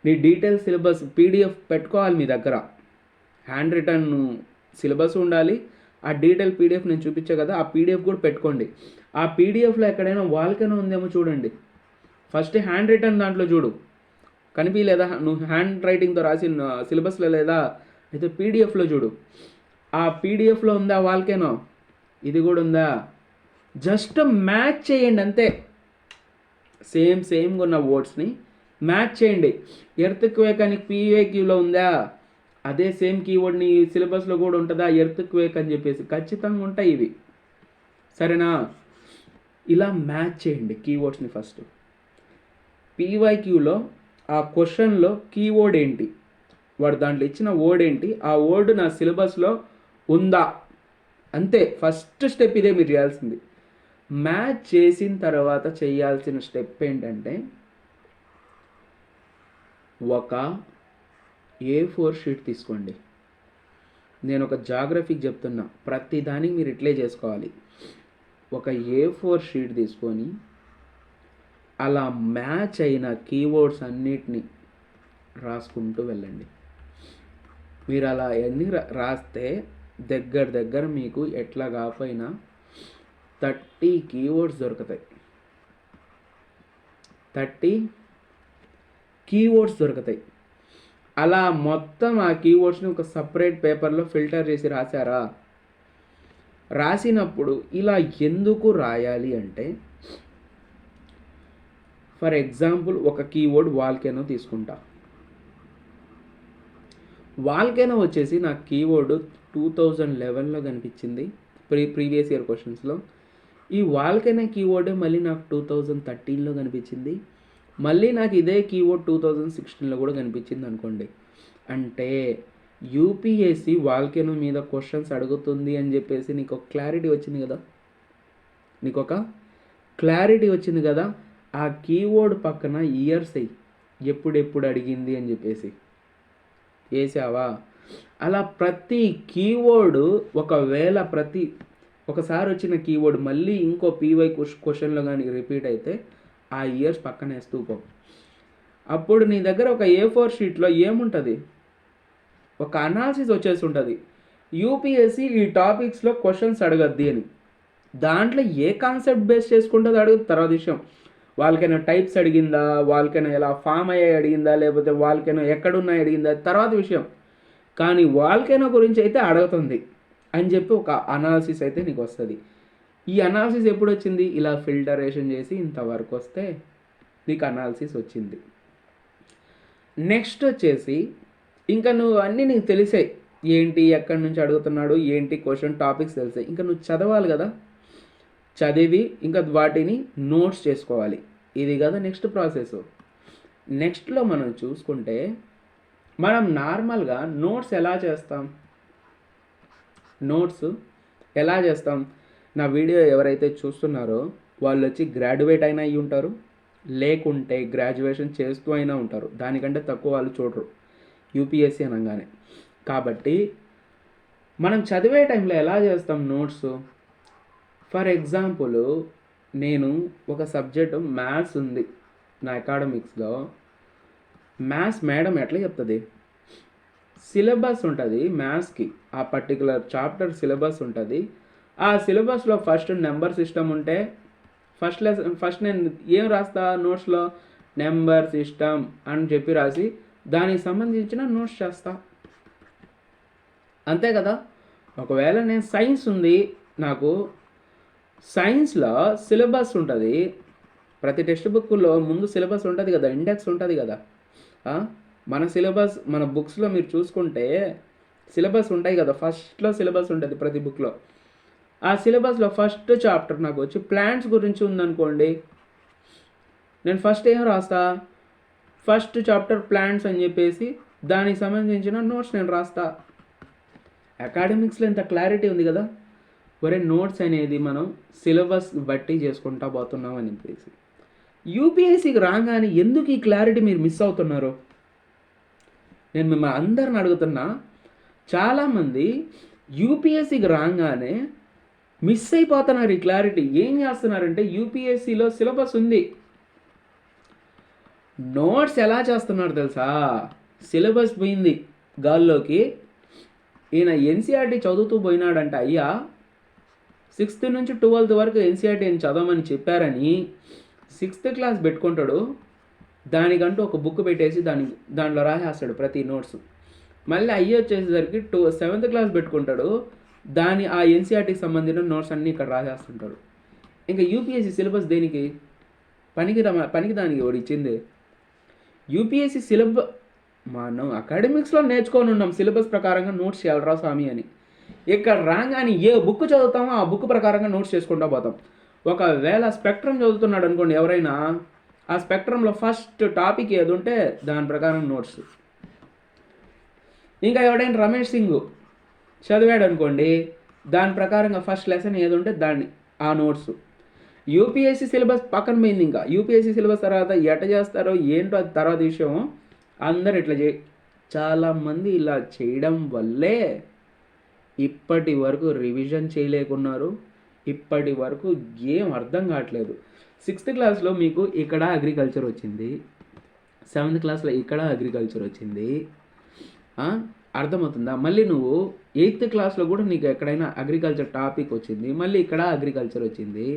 నీ డీటెయిల్ సిలబస్ పీడిఎఫ్ పెట్టుకోవాలి మీ దగ్గర. హ్యాండ్ రిటర్న్ సిలబస్ ఉండాలి. ఆ డీటెయిల్ పీడిఎఫ్ నేను చూపించా కదా, ఆ పీడిఎఫ్ కూడా పెట్టుకోండి. ఆ పీడిఎఫ్లో ఎక్కడైనా వాల్కెనో ఉందేమో చూడండి. ఫస్ట్ హ్యాండ్ రిటర్న్ దాంట్లో చూడు, కనిపించలేదా? నువ్వు హ్యాండ్ రైటింగ్తో రాసిన సిలబస్లో లేదా? అయితే పీడిఎఫ్లో చూడు. ఆ పీడిఎఫ్లో ఉందా వాల్కెనో? ఇది కూడా ఉందా? జస్ట్ మ్యాచ్ చేయండి అంతే. సేమ్గా ఉన్న వర్డ్స్ని మ్యాచ్ చేయండి. ఎర్త్ క్వేక్ అని పీవైక్యూలో ఉందా? అదే సేమ్ కీవర్డ్ని సిలబస్లో కూడా ఉంటుందా? ఎర్త్ క్వేక్ అని చెప్పేసి ఖచ్చితంగా ఉంటాయి ఇవి. సరేనా? ఇలా మ్యాచ్ చేయండి కీవర్డ్స్ని ఫస్ట్. పీవైక్యూలో ఆ క్వశ్చన్లో కీవర్డ్ ఏంటి, వాడు దాంట్లో ఇచ్చిన వర్డ్ ఏంటి, ఆ వర్డ్ నా సిలబస్లో ఉందా, అంతే. ఫస్ట్ స్టెప్ ఇదే మీరు చేయాల్సింది. మ్యాచ్ చేసిన తర్వాత చేయాల్సిన స్టెప్ ఏంటంటే, ఒక A4 షీట్ తీసుకోండి. నేను ఒక జాగ్రఫీకి చెప్తున్నా, ప్రతి దానికి మీరు ఇట్లే చేసుకోవాలి. ఒక A4 షీట్ తీసుకొని అలా మ్యాచ్ అయిన కీవర్డ్స్ అన్నిటినీ రాసుకుంటూ వెళ్ళండి. మీరు అలా ఎన్ని రాస్తే దగ్గర మీకు ఎట్లా కాకపోయినా 30 కీవర్డ్స్ దొరుకుతాయి. 30 కీవర్డ్స్ దొరుకుతాయి. అలా మొత్తం ఆ కీవర్డ్స్ని ఒక సపరేట్ పేపర్లో ఫిల్టర్ చేసి రాశారా, రాసినప్పుడు ఇలా ఎందుకు రాయాలి అంటే, ఫర్ ఎగ్జాంపుల్ ఒక కీవర్డ్ వాల్కెనో తీసుకుంటా. వాల్కెనో వచ్చేసి నాకు కీవర్డ్ 2011లో కనిపించింది ప్రీవియస్ ఇయర్ క్వశ్చన్స్లో. ఈ వాల్కెనో కీవర్డ్ మళ్ళీ నాకు 2013లో కనిపించింది. మళ్ళీ నాకు ఇదే కీవర్డ్ 2016లో కూడా కనిపించింది అనుకోండి. అంటే యూపీఎస్సి వాల్కెనో మీద క్వశ్చన్స్ అడుగుతుంది అని చెప్పేసి నీకు ఒక క్లారిటీ వచ్చింది కదా. ఆ కీవర్డ్ పక్కన ఇయర్స్ అయ్యి ఎప్పుడెప్పుడు అడిగింది అని చెప్పేసి వేసావా. అలా ప్రతి కీవర్డ్ ఒకవేళ ఒకసారి వచ్చిన కీవర్డ్ మళ్ళీ ఇంకో పీవై క్వశ్చన్లో కానీ రిపీట్ అయితే ఆ ఇయర్స్ పక్కన వేస్తూ పో. అప్పుడు నీ దగ్గర ఒక A4 షీట్లో ఏముంటుంది, ఒక అనాలిసిస్ వచ్చేసి ఉంటుంది. యూపీఎస్సి ఈ టాపిక్స్లో క్వశ్చన్స్ అడగద్ది అని. దాంట్లో ఏ కాన్సెప్ట్ బేస్ చేసుకుంటుందో అడుగుతుంది తర్వాత విషయం. వాళ్ళకైనా టైప్స్ అడిగిందా, వాళ్ళకైనా ఎలా ఫామ్ అయ్యాయి అడిగిందా, లేకపోతే వాళ్ళకైనా ఎక్కడున్నాయి అడిగిందా తర్వాత విషయం. కానీ వాల్కెనో గురించి అయితే అడుగుతుంది అని చెప్పి ఒక అనాలిసిస్ అయితే నీకు వస్తుంది. ఈ అనాలిసిస్ ఎప్పుడు వచ్చింది, ఇలా ఫిల్టరేషన్ చేసి ఇంతవరకు వస్తే నీకు అనాలిసిస్ వచ్చింది. నెక్స్ట్ వచ్చేసి ఇంకా నువ్వు అన్నీ నీకు తెలిసాయి, ఏంటి ఎక్కడి నుంచి అడుగుతున్నాడు, ఏంటి క్వశ్చన్ టాపిక్స్ తెలిసాయి. ఇంకా నువ్వు చదవాలి కదా, చదివి ఇంకా వాటిని నోట్స్ చేసుకోవాలి. ఇది కదా నెక్స్ట్ ప్రాసెస్. నెక్స్ట్లో మనం చూసుకుంటే మనం నార్మల్గా నోట్స్ ఎలా చేస్తాం. నా వీడియో ఎవరైతే చూస్తున్నారో వాళ్ళు వచ్చి గ్రాడ్యుయేట్ అయినా అయ్యి ఉంటారు, లేకుంటే గ్రాడ్యుయేషన్ చేస్తూ అయినా ఉంటారు. దానికంటే తక్కువ వాళ్ళు చూడరు యూపీఎస్సీ అనగానే. కాబట్టి మనం చదివే టైంలో ఎలా చేస్తాం నోట్స్. ఫర్ ఎగ్జాంపుల్ నేను ఒక సబ్జెక్టు మ్యాథ్స్ ఉంది నా అకాడమిక్స్లో. మ్యాథ్స్ మేడం ఎట్లా చెప్తుంది, సిలబస్ ఉంటుంది మ్యాథ్స్కి, ఆ పర్టికులర్ చాప్టర్ సిలబస్ ఉంటుంది. ఆ సిలబస్లో ఫస్ట్ నెంబర్ సిస్టమ్ ఉంటే ఫస్ట్ నేను ఏం రాస్తా నోట్స్లో, నెంబర్ సిస్టమ్ అని చెప్పి రాసి దానికి సంబంధించిన నోట్స్ చేస్తా, అంతే కదా. ఒకవేళ నేను సైన్స్ ఉంది, నాకు సైన్స్లో సిలబస్ ఉంటుంది. ప్రతి టెక్స్ట్ బుక్లో ముందు సిలబస్ ఉంటుంది కదా, ఇండెక్స్ ఉంటుంది కదా. మన సిలబస్ మన బుక్స్లో మీరు చూసుకుంటే సిలబస్ ఉంటాయి కదా, ఫస్ట్లో సిలబస్ ఉంటుంది ప్రతి బుక్లో. ఆ సిలబస్లో ఫస్ట్ చాప్టర్ నాకు వచ్చి ప్లాంట్స్ గురించి ఉందనుకోండి, నేను ఫస్ట్ ఏం రాస్తా, ఫస్ట్ చాప్టర్ ప్లాంట్స్ అని చెప్పేసి దానికి సంబంధించిన నోట్స్ నేను రాస్తా. అకాడమిక్స్లో ఇంత క్లారిటీ ఉంది కదా. ఒరే నోట్స్ అనేది మనం సిలబస్ బట్టి చేసుకుంటా పోతున్నాం అని చెప్పేసి. యూపీఎస్సీకి రాగానే ఎందుకు ఈ క్లారిటీ మీరు మిస్ అవుతున్నారు, నేను మిమ్మల్ని అందరిని అడుగుతున్నా. చాలామంది యూపీఎస్సీకి రాగానే మిస్ అయిపోతున్నారు ఈ క్లారిటీ. ఏం చేస్తున్నారంటే యూపీఎస్సీలో సిలబస్ ఉంది, నోట్స్ ఎలా చేస్తున్నారు తెలుసా, సిలబస్ పోయింది గాల్లోకి. ఈయన ఎన్సీఆర్టీ చదువుతూ పోయినాడంట. అయ్యా 6th నుంచి 12th వరకు ఎన్సీఆర్టీ అని చదవమని చెప్పారని 6th క్లాస్ పెట్టుకుంటాడు, దానికంటూ ఒక బుక్ పెట్టేసి దాంట్లో రాసేస్తాడు ప్రతి నోట్స్. మళ్ళీ అయ్యి వచ్చేసరికి 7th క్లాస్ పెట్టుకుంటాడు, ఆ ఎన్సీఆర్టీకి సంబంధించిన నోట్స్ అన్నీ ఇక్కడ రాసేస్తుంటాడు. ఇంకా యూపీఎస్సీ సిలబస్ దేనికి, పనికి దానికి ఒకటి ఇచ్చింది. యూపీఎస్సీ సిలబస్ మనం అకాడమిక్స్లో నేర్చుకొని ఉన్నాం సిలబస్ ప్రకారంగా నోట్స్ చేయాలరా స్వామి అని. ఇక్కడ రాగానే ఏ బుక్ చదువుతామో ఆ బుక్ ప్రకారంగా నోట్స్ చేసుకుంటూ పోతాం. ఒకవేళ స్పెక్ట్రమ్ చదువుతున్నాడు అనుకోండి ఎవరైనా, ఆ స్పెక్ట్రంలో ఫస్ట్ టాపిక్ ఏది ఉంటే దాని ప్రకారం నోట్స్. ఇంకా ఎవడైనా రమేష్ సింగ్ చదివాడు అనుకోండి, దాని ప్రకారంగా ఫస్ట్ లెసన్ ఏది ఉంటే ఆ నోట్స్. యూపీఎస్సీ సిలబస్ పక్కన పోయింది. ఇంకా యూపీఎస్సీ సిలబస్ తర్వాత ఎట చేస్తారో ఏంటో అది తర్వాత విషయం. అందరు ఇట్లా చాలామంది ఇలా చేయడం వల్లే ఇప్పటి వరకు రివిజన్ చేయలేకున్నారు, ఇప్పటి వరకు ఏం అర్థం కావట్లేదు. 6th క్లాస్లో మీకు ఇక్కడ అగ్రికల్చర్ వచ్చింది, 7th క్లాస్లో ఇక్కడ అగ్రికల్చర్ వచ్చింది, అర్థమవుతుందా. మళ్ళీ నువ్వు 8th క్లాస్లో కూడా నీకు ఎక్కడైనా అగ్రికల్చర్ టాపిక్ వచ్చింది, మళ్ళీ ఇక్కడ అగ్రికల్చర్ వచ్చింది.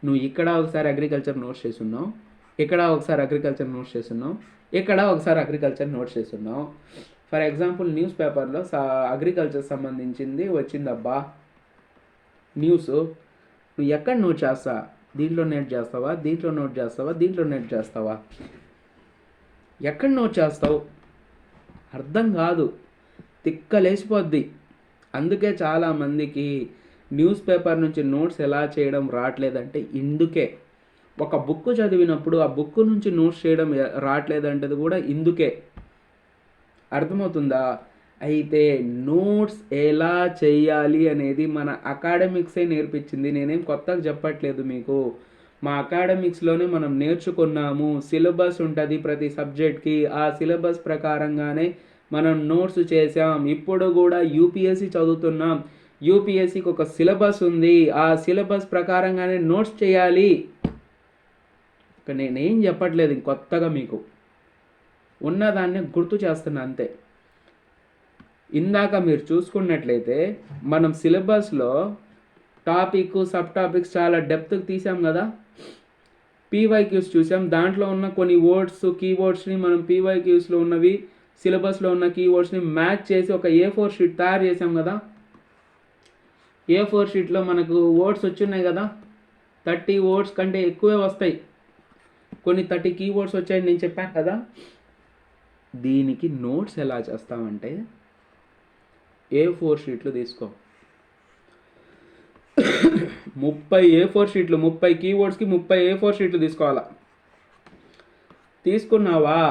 నువ్వు ఇక్కడ ఒకసారి అగ్రికల్చర్ నోట్స్ చేస్తున్నావు, ఇక్కడ ఒకసారి అగ్రికల్చర్ నోట్స్ చేస్తున్నాం, ఇక్కడ ఒకసారి అగ్రికల్చర్ నోట్స్ చేస్తున్నాం. ఫర్ ఎగ్జాంపుల్ న్యూస్ పేపర్లో అగ్రికల్చర్ సంబంధించింది వచ్చిందబ్బా న్యూస్, నువ్వు ఎక్కడ నోట్ చేస్తా, దీంట్లో నోట్ చేస్తావా, దీంట్లో నోట్ చేస్తావా, దీంట్లో నోట్ చేస్తావా, ఎక్కడ నోట్ చేస్తావు అర్థం కాదు, తిక్కలేసిపోద్ది. అందుకే చాలామందికి న్యూస్ పేపర్ నుంచి నోట్స్ ఎలా చేయడం రావట్లేదంటే ఇందుకే. ఒక బుక్ చదివినప్పుడు ఆ బుక్ నుంచి నోట్స్ చేయడం రావట్లేదంటది కూడా ఇందుకే. అర్థమవుతుందా? అయితే నోట్స్ ఎలా చేయాలి అనేది మన అకాడమిక్సే నేర్పించింది, నేనేం కొత్తగా చెప్పట్లేదు మీకు. మా అకాడమిక్స్లోనే మనం నేర్చుకున్నాము. సిలబస్ ఉంటుంది ప్రతి సబ్జెక్ట్కి, ఆ సిలబస్ ప్రకారంగానే మనం నోట్స్ చేసాం. ఇప్పుడు కూడా యూపీఎస్సి చదువుతున్నాం, యూపీఎస్సికి ఒక సిలబస్ ఉంది, ఆ సిలబస్ ప్రకారంగానే నోట్స్ చేయాలి. నేనేం చెప్పట్లేదు కొత్తగా, మీకు ఉన్నదాన్ని గుర్తు చేస్తున్నా అంతే. ఇందాక మీరు చూసుకున్నట్లయితే మనం సిలబస్లో టాపిక్ సబ్ టాపిక్స్ చాలా డెప్త్కి తీసాం కదా. పీవైక్యూస్ చూసాం, దాంట్లో ఉన్న కొన్ని వర్డ్స్ కీవర్డ్స్ని మనం పీవైక్యూస్లో ఉన్నవి సిలబస్లో ఉన్న కీవర్డ్స్ని మ్యాచ్ చేసి ఒక A4 షీట్ తయారు చేసాం కదా. A4 షీట్లో మనకు వర్డ్స్ వచ్చున్నాయి కదా, 30 వర్డ్స్ కంటే ఎక్కువే వస్తాయి, కొన్ని 30 కీవర్డ్స్ వచ్చాయని నేను చెప్పాను కదా. దీనికి నోట్స్ ఎలా చేస్తామంటే A4 షీట్లు తీసుకో, 30 A4 షీట్లు, 30 కీవర్డ్స్కి 30 A4 షీట్లు తీసుకోవాలా. తీసుకున్నావా,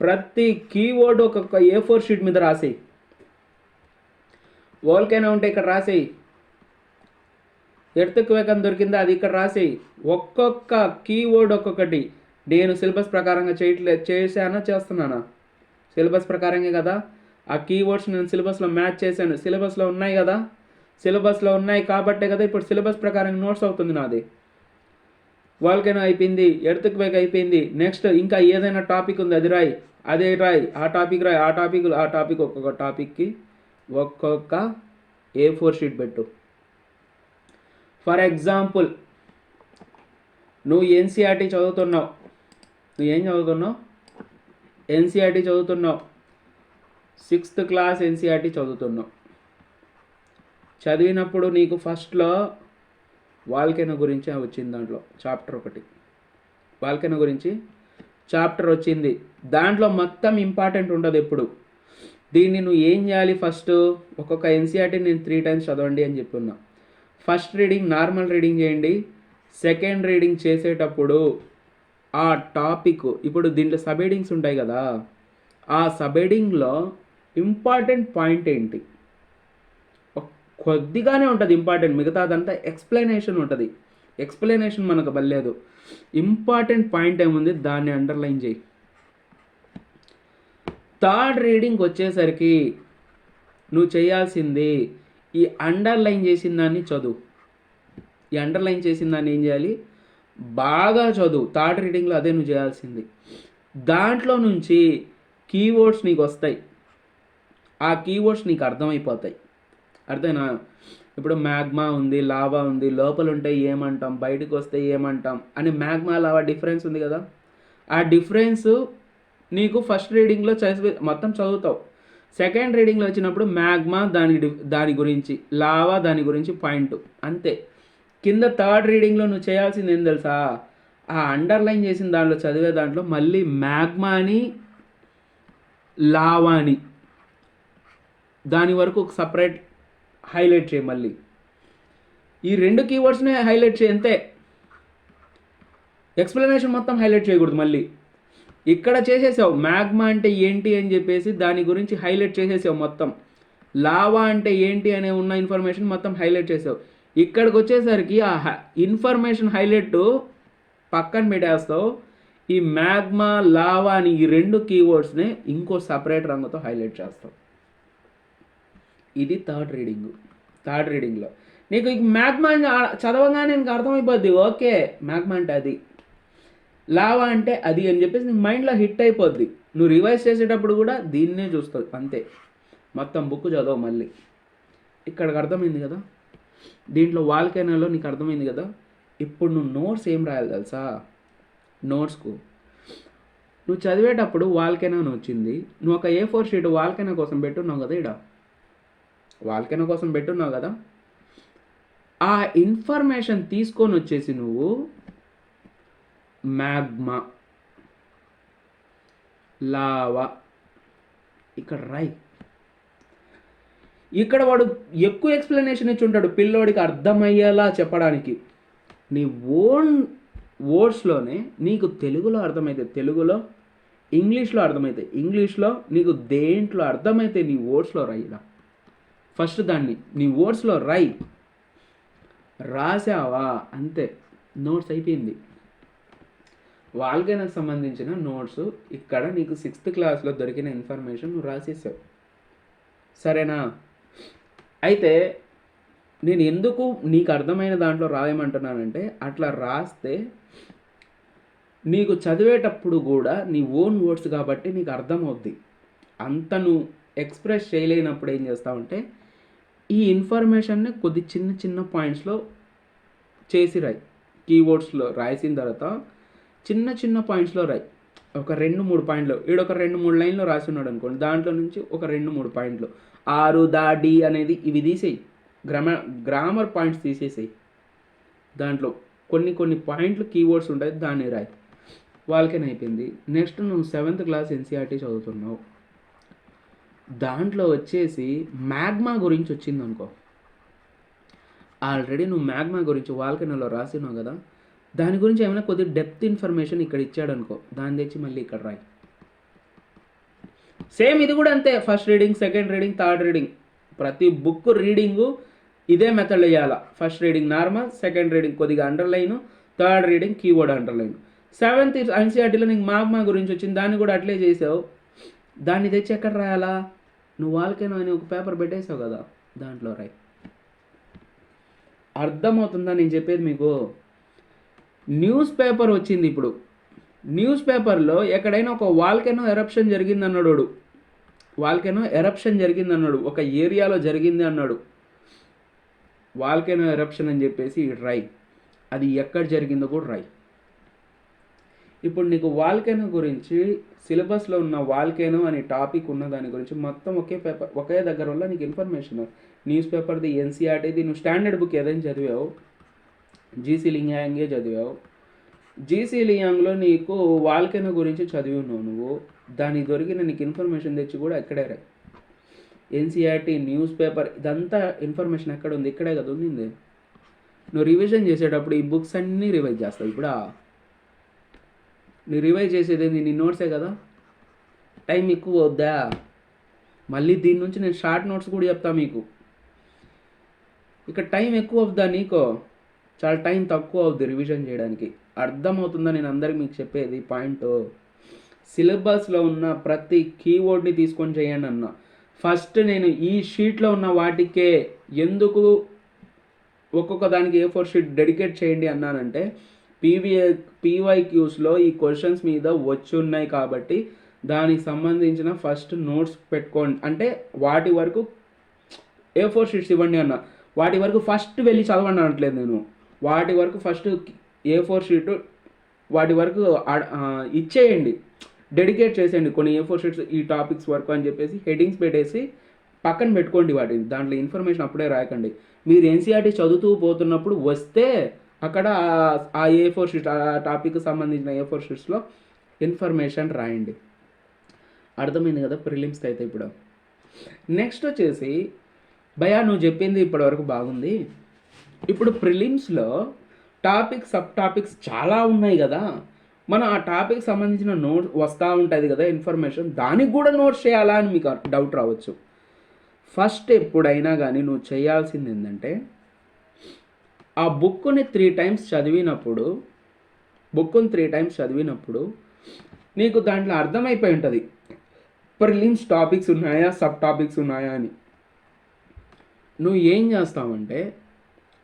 ప్రతి కీవర్డ్ ఒక్కొక్క A4 షీట్ మీద రాసేయి. వోల్కెనో ఉంటే ఇక్కడ రాసేయి, ఎర్త్క్వేక్ దొరికిందా అది ఇక్కడ రాసేయి. ఒక్కొక్క కీవర్డ్ ఒక్కొక్కటి. నేను సిలబస్ ప్రకారంగా చేశానా చేస్తున్నానా? సిలబస్ ప్రకారంగా కదా. ఆ కీవర్డ్స్ నేను సిలబస్లో మ్యాచ్ చేశాను, సిలబస్లో ఉన్నాయి కదా, సిలబస్లో ఉన్నాయి కాబట్టే కదా ఇప్పుడు సిలబస్ ప్రకారంగా నోట్స్ అవుతుంది నాది. వోల్కెనో అయిపోయింది, ఎర్త్క్వేక్ అయిపోయింది, నెక్స్ట్ ఇంకా ఏదైనా టాపిక్ ఉంది అది రాయి, అదే రాయి, ఆ టాపిక్ రాయి, ఆ టాపిక్ ఒక్కొక్క టాపిక్కి ఒక్కొక్క A4 షీట్ పెట్టు. ఫర్ ఎగ్జాంపుల్ నువ్వు ఎన్సీఆర్టీ చదువుతున్నావు, నువ్వు ఏం చదువుతున్నావు? ఎన్సీఆర్టీ చదువుతున్నావు, 6th క్లాస్ ఎన్సీఆర్టీ చదువుతున్నావు. చదివినప్పుడు నీకు ఫస్ట్లో వాల్కెనో గురించి వచ్చింది, దాంట్లో చాప్టర్ 1 వాల్కెనో గురించి చాప్టర్ వచ్చింది. దాంట్లో మొత్తం ఇంపార్టెంట్ ఉండదు ఎప్పుడు. దీన్ని నువ్వు ఏం చేయాలి, ఫస్ట్ ఒక్కొక్క ఎన్సీఆర్టీ నేను 3 టైమ్స్ చదవండి అని చెప్పున్నా. ఫస్ట్ రీడింగ్ నార్మల్ రీడింగ్ చేయండి, సెకండ్ రీడింగ్ చేసేటప్పుడు ఆ టాపిక్, ఇప్పుడు దీంట్లో సబ్ హెడింగ్స్ ఉంటాయి కదా, ఆ సబ్ హెడింగ్లో ఇంపార్టెంట్ పాయింట్ ఏంటి కొద్దిగానే ఉంటుంది ఇంపార్టెంట్, మిగతాదంతా ఎక్స్ప్లెనేషన్ ఉంటుంది. ఎక్స్ప్లెనేషన్ మనకు బలేదు, ఇంపార్టెంట్ పాయింట్ ఏముంది దాన్ని అండర్లైన్ చేయి. థర్డ్ రీడింగ్ వచ్చేసరికి నువ్వు చేయాల్సింది ఈ అండర్లైన్ చేసిన దాన్ని చదువు. ఈ అండర్లైన్ చేసిన దాన్ని ఏం చేయాలి, బాగా చదువు. థర్డ్ రీడింగ్లో అదే నువ్వు చేయాల్సింది. దాంట్లో నుంచి కీవర్డ్స్ నీకు వస్తాయి, ఆ కీవర్డ్స్ నీకు అర్థమైపోతాయి. అర్థమైనా? ఇప్పుడు మ్యాగ్మా ఉంది, లావా ఉంది, లోపల ఉంటే ఏమంటాం, బయటకు వస్తే ఏమంటాం అని మ్యాగ్మా లావా డిఫరెన్స్ ఉంది కదా. ఆ డిఫరెన్స్ నీకు ఫస్ట్ రీడింగ్లో మొత్తం చదువుతావు. సెకండ్ రీడింగ్లో వచ్చినప్పుడు మ్యాగ్మా దాని గురించి, లావా దాని గురించి పాయింట్ అంతే. కింద థర్డ్ రీడింగ్లో నువ్వు చేయాల్సింది ఏం తెలుసా, ఆ అండర్లైన్ చేసిన దాంట్లో చదివే దాంట్లో మళ్ళీ మ్యాగ్మాని లావాని దాని వరకు ఒక సపరేట్ హైలైట్ చేయి. మళ్ళీ ఈ 2 కీవర్డ్స్నే హైలైట్ చేయి అంతే. ఎక్స్ప్లెనేషన్ మొత్తం హైలైట్ చేయకూడదు. మళ్ళీ ఇక్కడ చేసేసావు, మ్యాగ్మా అంటే ఏంటి అని చెప్పేసి దాని గురించి హైలైట్ చేసేసావు మొత్తం. లావా అంటే ఏంటి అనే ఉన్న ఇన్ఫర్మేషన్ మొత్తం హైలైట్ చేసావు. ఇక్కడికి వచ్చేసరికి ఆ ఇన్ఫర్మేషన్ హైలైట్ పక్కన పెట్టేస్తావు. ఈ మ్యాగ్మా లావా అని ఈ 2 కీవర్డ్స్ని ఇంకో సపరేట్ రంగుతో హైలైట్ చేస్తావు. ఇది థర్డ్ రీడింగ్లో నీకు ఈ మ్యాగ్మా చదవగానే నీకు అర్థమైపోద్ది, ఓకే మ్యాగ్మా అంటే అది, లావా అంటే అది అని చెప్పేసి నీ మైండ్లో హిట్ అయిపోద్ది. నువ్వు రివైజ్ చేసేటప్పుడు కూడా దీన్నే చూస్తావు అంతే. మొత్తం బుక్ చదవ మళ్ళీ. ఇక్కడికి అర్థమైంది కదా, దీంట్లో వాల్కెనోలో నీకు అర్థమైంది కదా. ఇప్పుడు నువ్వు నోట్స్ ఏం రాయాలి తెలుసా? నోట్స్కు నువ్వు చదివేటప్పుడు వాల్కెనో అని వచ్చింది, నువ్వు ఒక A4 షీట్ వాల్కెనో కోసం పెట్టున్నావు కదా, ఇక్కడ వాల్కెనో కోసం పెట్టున్నావు కదా, ఆ ఇన్ఫర్మేషన్ తీసుకొని వచ్చేసి నువ్వు మ్యాగ్మా, లావా ఇక్కడ రాయి. ఇక్కడ వాడు ఎక్కువ ఎక్స్ప్లెనేషన్ ఇచ్చి ఉంటాడు పిల్లోడికి అర్థమయ్యేలా చెప్పడానికి. నీ ఓన్ వర్డ్స్లోనే నీకు తెలుగులో అర్థమైతే తెలుగులో, ఇంగ్లీష్లో అర్థమైతే ఇంగ్లీష్లో, నీకు దేంట్లో అర్థమైతే నీ వర్డ్స్లో రాయిడా. ఫస్ట్ దాన్ని నీ వర్డ్స్లో రాయి. రాసావా అంతే, నోట్స్ అయిపోయింది. వాల్కెనోకి సంబంధించిన నోట్స్ ఇక్కడ నీకు 6th క్లాస్లో దొరికిన ఇన్ఫర్మేషన్ నువ్వు రాసేసావు, సరేనా? అయితే నేను ఎందుకు నీకు అర్థమైన దాంట్లో రాయమంటున్నానంటే, అట్లా రాస్తే నీకు చదివేటప్పుడు కూడా నీ ఓన్ వర్డ్స్ కాబట్టి నీకు అర్థమవుద్ది. అంత నువ్వు ఎక్స్ప్రెస్ చేయలేనప్పుడు ఏం చేస్తావంటే, ఈ ఇన్ఫర్మేషన్ని కొద్ది చిన్న చిన్న పాయింట్స్లో చేసి రాయి. కీవర్డ్స్లో రాసిన తర్వాత చిన్న చిన్న పాయింట్స్లో రాయి. ఒక 2-3 పాయింట్లు, ఈడొక 2-3 లైన్లో రాసి ఉన్నాడు అనుకోండి, దాంట్లో నుంచి ఒక 2-3 పాయింట్లు, ఆరు దాడి అనేది ఇవి తీసేయి. గ్రామర్ పాయింట్స్ తీసేసేయి. దాంట్లో కొన్ని పాయింట్లు కీవర్డ్స్ ఉంటాయి, దాన్ని రాయి. వాళ్ళకైనా అయిపోయింది. నెక్స్ట్ నువ్వు 7th క్లాస్ NCERT చదువుతున్నావు, దాంట్లో వచ్చేసి మ్యాగ్మా గురించి వచ్చింది అనుకో. ఆల్రెడీ నువ్వు మ్యాగ్మా గురించి వాల్కెనోలో రాసినావు కదా, దాని గురించి ఏమైనా కొద్దిగా డెప్త్ ఇన్ఫర్మేషన్ ఇక్కడ ఇచ్చాడు అనుకో, దాన్ని తెచ్చి మళ్ళీ ఇక్కడ రాయి. సేమ్ ఇది కూడా అంతే. First reading, second reading, third reading, ప్రతి బుక్ రీడింగు ఇదే మెథడ్లో చేయాలా. First reading normal, second reading కొద్దిగా underline, third reading keyword underline. 7th NCERTలో నీకు మ్యాగ్మా గురించి వచ్చింది, దాన్ని కూడా అట్లే చేసావు. దాన్ని తెచ్చి ఎక్కడ రాయాలా? నువ్వు వాల్కెనో అని ఒక పేపర్ పెట్టేసావు కదా, దాంట్లో రాయి. అర్థమవుతుందా నేను చెప్పేది మీకు? న్యూస్ పేపర్ వచ్చింది ఇప్పుడు. న్యూస్ పేపర్లో ఎక్కడైనా ఒక వాల్కెనో ఎరప్షన్ జరిగిందన్నాడు, వాల్కెనో ఎరప్షన్ జరిగిందన్నాడు, ఒక ఏరియాలో జరిగింది అన్నాడు. వాల్కెనో ఎరప్షన్ అని చెప్పేసి రాయి, అది ఎక్కడ జరిగిందో కూడా రాయి. ఇప్పుడు నీకు వాల్కెనో గురించి సిలబస్లో ఉన్న వాల్కెనో అనే టాపిక్ ఉన్న దాని గురించి మొత్తం ఒకే పేపర్, ఒకే దగ్గర వల్ల నీకు ఇన్ఫర్మేషన్. న్యూస్ పేపర్ది, NCERTది, నువ్వు స్టాండర్డ్ బుక్ ఏదైనా చదివావు, GC లియాంగే చదివావు. GC లియాంగ్లో నీకు వాల్కెనో గురించి చదివి ఉన్నావు నువ్వు, దానికి దొరికిన నీకు ఇన్ఫర్మేషన్ తెచ్చి కూడా ఎక్కడే రాయి. NCERT న్యూస్ పేపర్ ఇదంతా ఇన్ఫర్మేషన్ ఎక్కడ ఉంది? ఇక్కడే కదా ఉంది. నువ్వు రివిజన్ చేసేటప్పుడు ఈ బుక్స్ అన్నీ రివైజ్ చేస్తావు. ఇప్పుడు నువ్వు రివైజ్ చేసేది నీ నోట్సే కదా, టైం ఎక్కువ వద్దా? మళ్ళీ దీని నుంచి నేను షార్ట్ నోట్స్ కూడా చెప్తా మీకు. ఇక్కడ టైం ఎక్కువ అవుద్దా నీకు? చాలా టైం తక్కువ అవుద్ది రివిజన్ చేయడానికి. అర్థమవుతుందా నేను అందరికి మీకు చెప్పేది పాయింట్? సిలబస్లో ఉన్న ప్రతి కీవర్డ్ని తీసుకొని చేయండి అన్న. ఫస్ట్ నేను ఈ షీట్లో ఉన్న వాటికే ఎందుకు ఒక్కొక్క దానికి A4 షీట్ డెడికేట్ చేయండి అన్నానంటే, PYQస్లో ఈ క్వశ్చన్స్ మీద వచ్చి ఉన్నాయి కాబట్టి దానికి సంబంధించిన ఫస్ట్ నోట్స్ పెట్టుకోండి. అంటే వాటి వరకు A4 షీట్స్ ఇవ్వండి అన్న, వాటి వరకు ఫస్ట్ వెళ్ళి చదవండి అనట్లేదు నేను. వాటి వరకు ఫస్ట్ A4 షీట్ వాటి వరకు ఇచ్చేయండి, డెడికేట్ చేసేయండి కొన్ని A4 షీట్స్ ఈ టాపిక్స్ వరకు అని చెప్పేసి హెడ్డింగ్స్ పెట్టేసి పక్కన పెట్టుకోండి వాటిని. దాంట్లో ఇన్ఫర్మేషన్ అప్పుడే రాయకండి. మీరు NCERT చదువుతూ పోతున్నప్పుడు వస్తే అక్కడ ఆ A4 షీట్, ఆ టాపిక్కి సంబంధించిన A4 షీట్స్లో ఇన్ఫర్మేషన్ రాయండి. అర్థమైంది కదా ప్రిలిమ్స్కి అయితే. ఇప్పుడు నెక్స్ట్ వచ్చేసి, భయా నువ్వు చెప్పింది ఇప్పటివరకు బాగుంది, ఇప్పుడు ప్రిలిమ్స్లో టాపిక్స్, సబ్ టాపిక్స్ చాలా ఉన్నాయి కదా, మనం ఆ టాపిక్ సంబంధించిన నోట్స్ వస్తూ ఉంటుంది కదా ఇన్ఫర్మేషన్, దానికి కూడా నోట్స్ చేయాలా అని మీకు డౌట్ రావచ్చు. ఫస్ట్ ఎప్పుడైనా కానీ నువ్వు చేయాల్సింది ఏంటంటే, ఆ బుక్ని 3 times చదివినప్పుడు నీకు దాంట్లో అర్థమైపోయి ఉంటుంది ప్రిలిమ్స్ టాపిక్స్ ఉన్నాయా, సబ్ టాపిక్స్ ఉన్నాయా అని. నువ్వు ఏం చేస్తావంటే,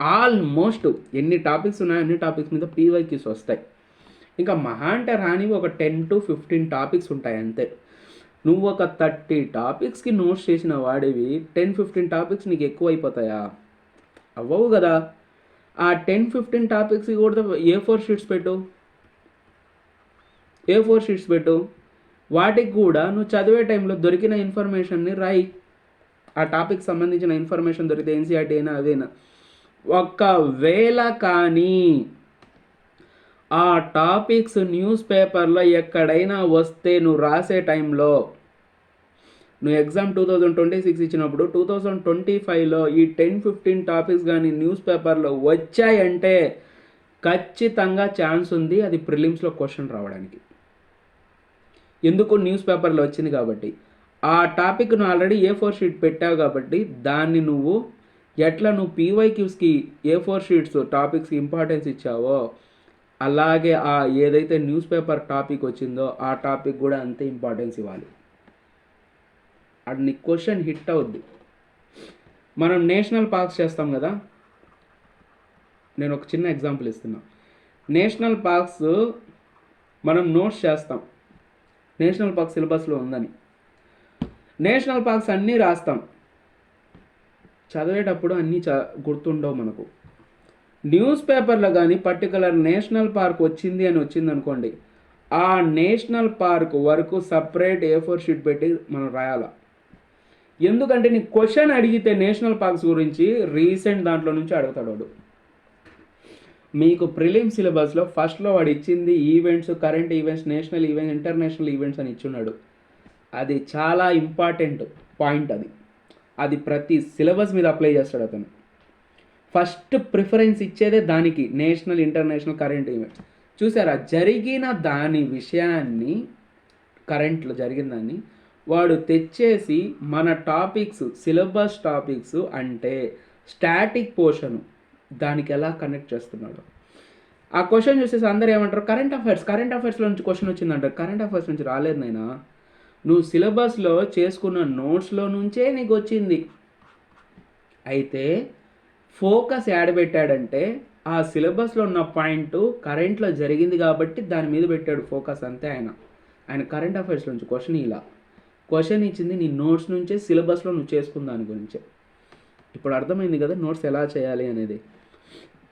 ఆల్మోస్ట్ ఎన్ని టాపిక్స్ ఉన్నాయో అన్ని టాపిక్స్ మీద PYQs వస్తాయి. ఇంకా మహా అంటే రానివి ఒక 10 to 15 టాపిక్స్ ఉంటాయి అంతే. నువ్వు ఒక 30 టాపిక్స్కి నోట్స్ చేసిన వాడివి 10-15 టాపిక్స్ నీకు ఎక్కువ అయిపోతాయా? అవ్వవు కదా. ఆ 10-15 టాపిక్స్ కూడా ఏ4 షీట్స్ పెట్టు. వాటికి కూడా నువ్వు చదివే టైంలో దొరికిన ఇన్ఫర్మేషన్ని రాయి. ఆ టాపిక్ సంబంధించిన ఇన్ఫర్మేషన్ దొరికితే ఎన్సీఆర్టీ అయినా అదేనా. ఒకవేళ కానీ ఆ టాపిక్స్ న్యూస్ పేపర్లో ఎక్కడైనా వస్తే నువ్వు రాసే టైంలో, నువ్వు ఎగ్జామ్ 2026 ఇచ్చినప్పుడు 2025లో ఈ 10-15 టాపిక్స్ కానీ న్యూస్ పేపర్లో వచ్చాయంటే ఖచ్చితంగా ఛాన్స్ ఉంది అది ప్రిలిమ్స్లో క్వశ్చన్ రావడానికి. ఎందుకు? న్యూస్ పేపర్లో వచ్చింది కాబట్టి. ఆ టాపిక్ నువ్వు ఆల్రెడీ ఏ4 షీట్ పెట్టావు కాబట్టి దాన్ని నువ్వు ఎట్లా నువ్వు పీవైక్యూస్కి ఏ4 షీట్స్ టాపిక్స్కి ఇంపార్టెన్స్ ఇచ్చావో అలాగే ఆ ఏదైతే న్యూస్ పేపర్ టాపిక్ వచ్చిందో ఆ టాపిక్ కూడా అంతే ఇంపార్టెన్స్ ఇవ్వాలి. అది నీ క్వశ్చన్ హిట్ అవుద్ది. మనం నేషనల్ పార్క్స్ చేస్తాం కదా, నేను ఒక చిన్న ఎగ్జాంపుల్ ఇస్తున్నా. నేషనల్ పార్క్స్ మనం నోట్స్ చేస్తాం, నేషనల్ పార్క్ సిలబస్లో ఉందని. నేషనల్ పార్క్స్ అన్నీ రాస్తాం, చదివేటప్పుడు అన్నీ గుర్తుండవు మనకు. న్యూస్ పేపర్లో కానీ పర్టికులర్ నేషనల్ పార్క్ వచ్చింది అనుకోండి, ఆ నేషనల్ పార్క్ వరకు సపరేట్ ఏ4 షీట్ పెట్టి మనం రాయాలి. ఎందుకంటే నీ క్వశ్చన్ అడిగితే నేషనల్ పార్క్స్ గురించి రీసెంట్ దాంట్లో నుంచి అడుగుతాడు వాడు. మీకు ప్రిలిమ్ సిలబస్లో ఫస్ట్లో వాడు ఇచ్చింది events, current events, national events, international events అని ఇచ్చున్నాడు. అది చాలా ఇంపార్టెంట్ పాయింట్. అది ప్రతి సిలబస్ మీద అప్లై చేస్తాడు అతను. ఫస్ట్ ప్రిఫరెన్స్ ఇచ్చేదే దానికి, నేషనల్, ఇంటర్నేషనల్, కరెంట్ ఈవెంట్స్. చూసారా, జరిగిన దాని విషయాన్ని, కరెంట్లో జరిగిన దాన్ని వాడు తెచ్చేసి మన టాపిక్స్, సిలబస్ టాపిక్స్ అంటే స్టాటిక్ పోర్షను దానికి ఎలా కనెక్ట్ చేస్తున్నాడు. ఆ క్వశ్చన్ చూసేసి అందరూ ఏమంటారు, కరెంట్ అఫైర్స్లో నుంచి క్వశ్చన్ వచ్చిందంటారు. కరెంట్ అఫైర్స్ నుంచి రాలేదు నైనా, నువ్వు సిలబస్లో చేసుకున్న నోట్స్లో నుంచే నీకు వచ్చింది. అయితే ఫోకస్ యాడ్ పెట్టాడంటే ఆ సిలబస్లో ఉన్న పాయింట్ కరెంట్లో జరిగింది కాబట్టి దాని మీద పెట్టాడు ఫోకస్, అంతే. ఆయన కరెంట్ అఫైర్స్ నుంచి క్వశ్చన్ ఇచ్చింది నీ నోట్స్ నుంచే, సిలబస్లో నువ్వు చేసుకున్న దాని గురించే. ఇప్పుడు అర్థమైంది కదా నోట్స్ ఎలా చేయాలి అనేది.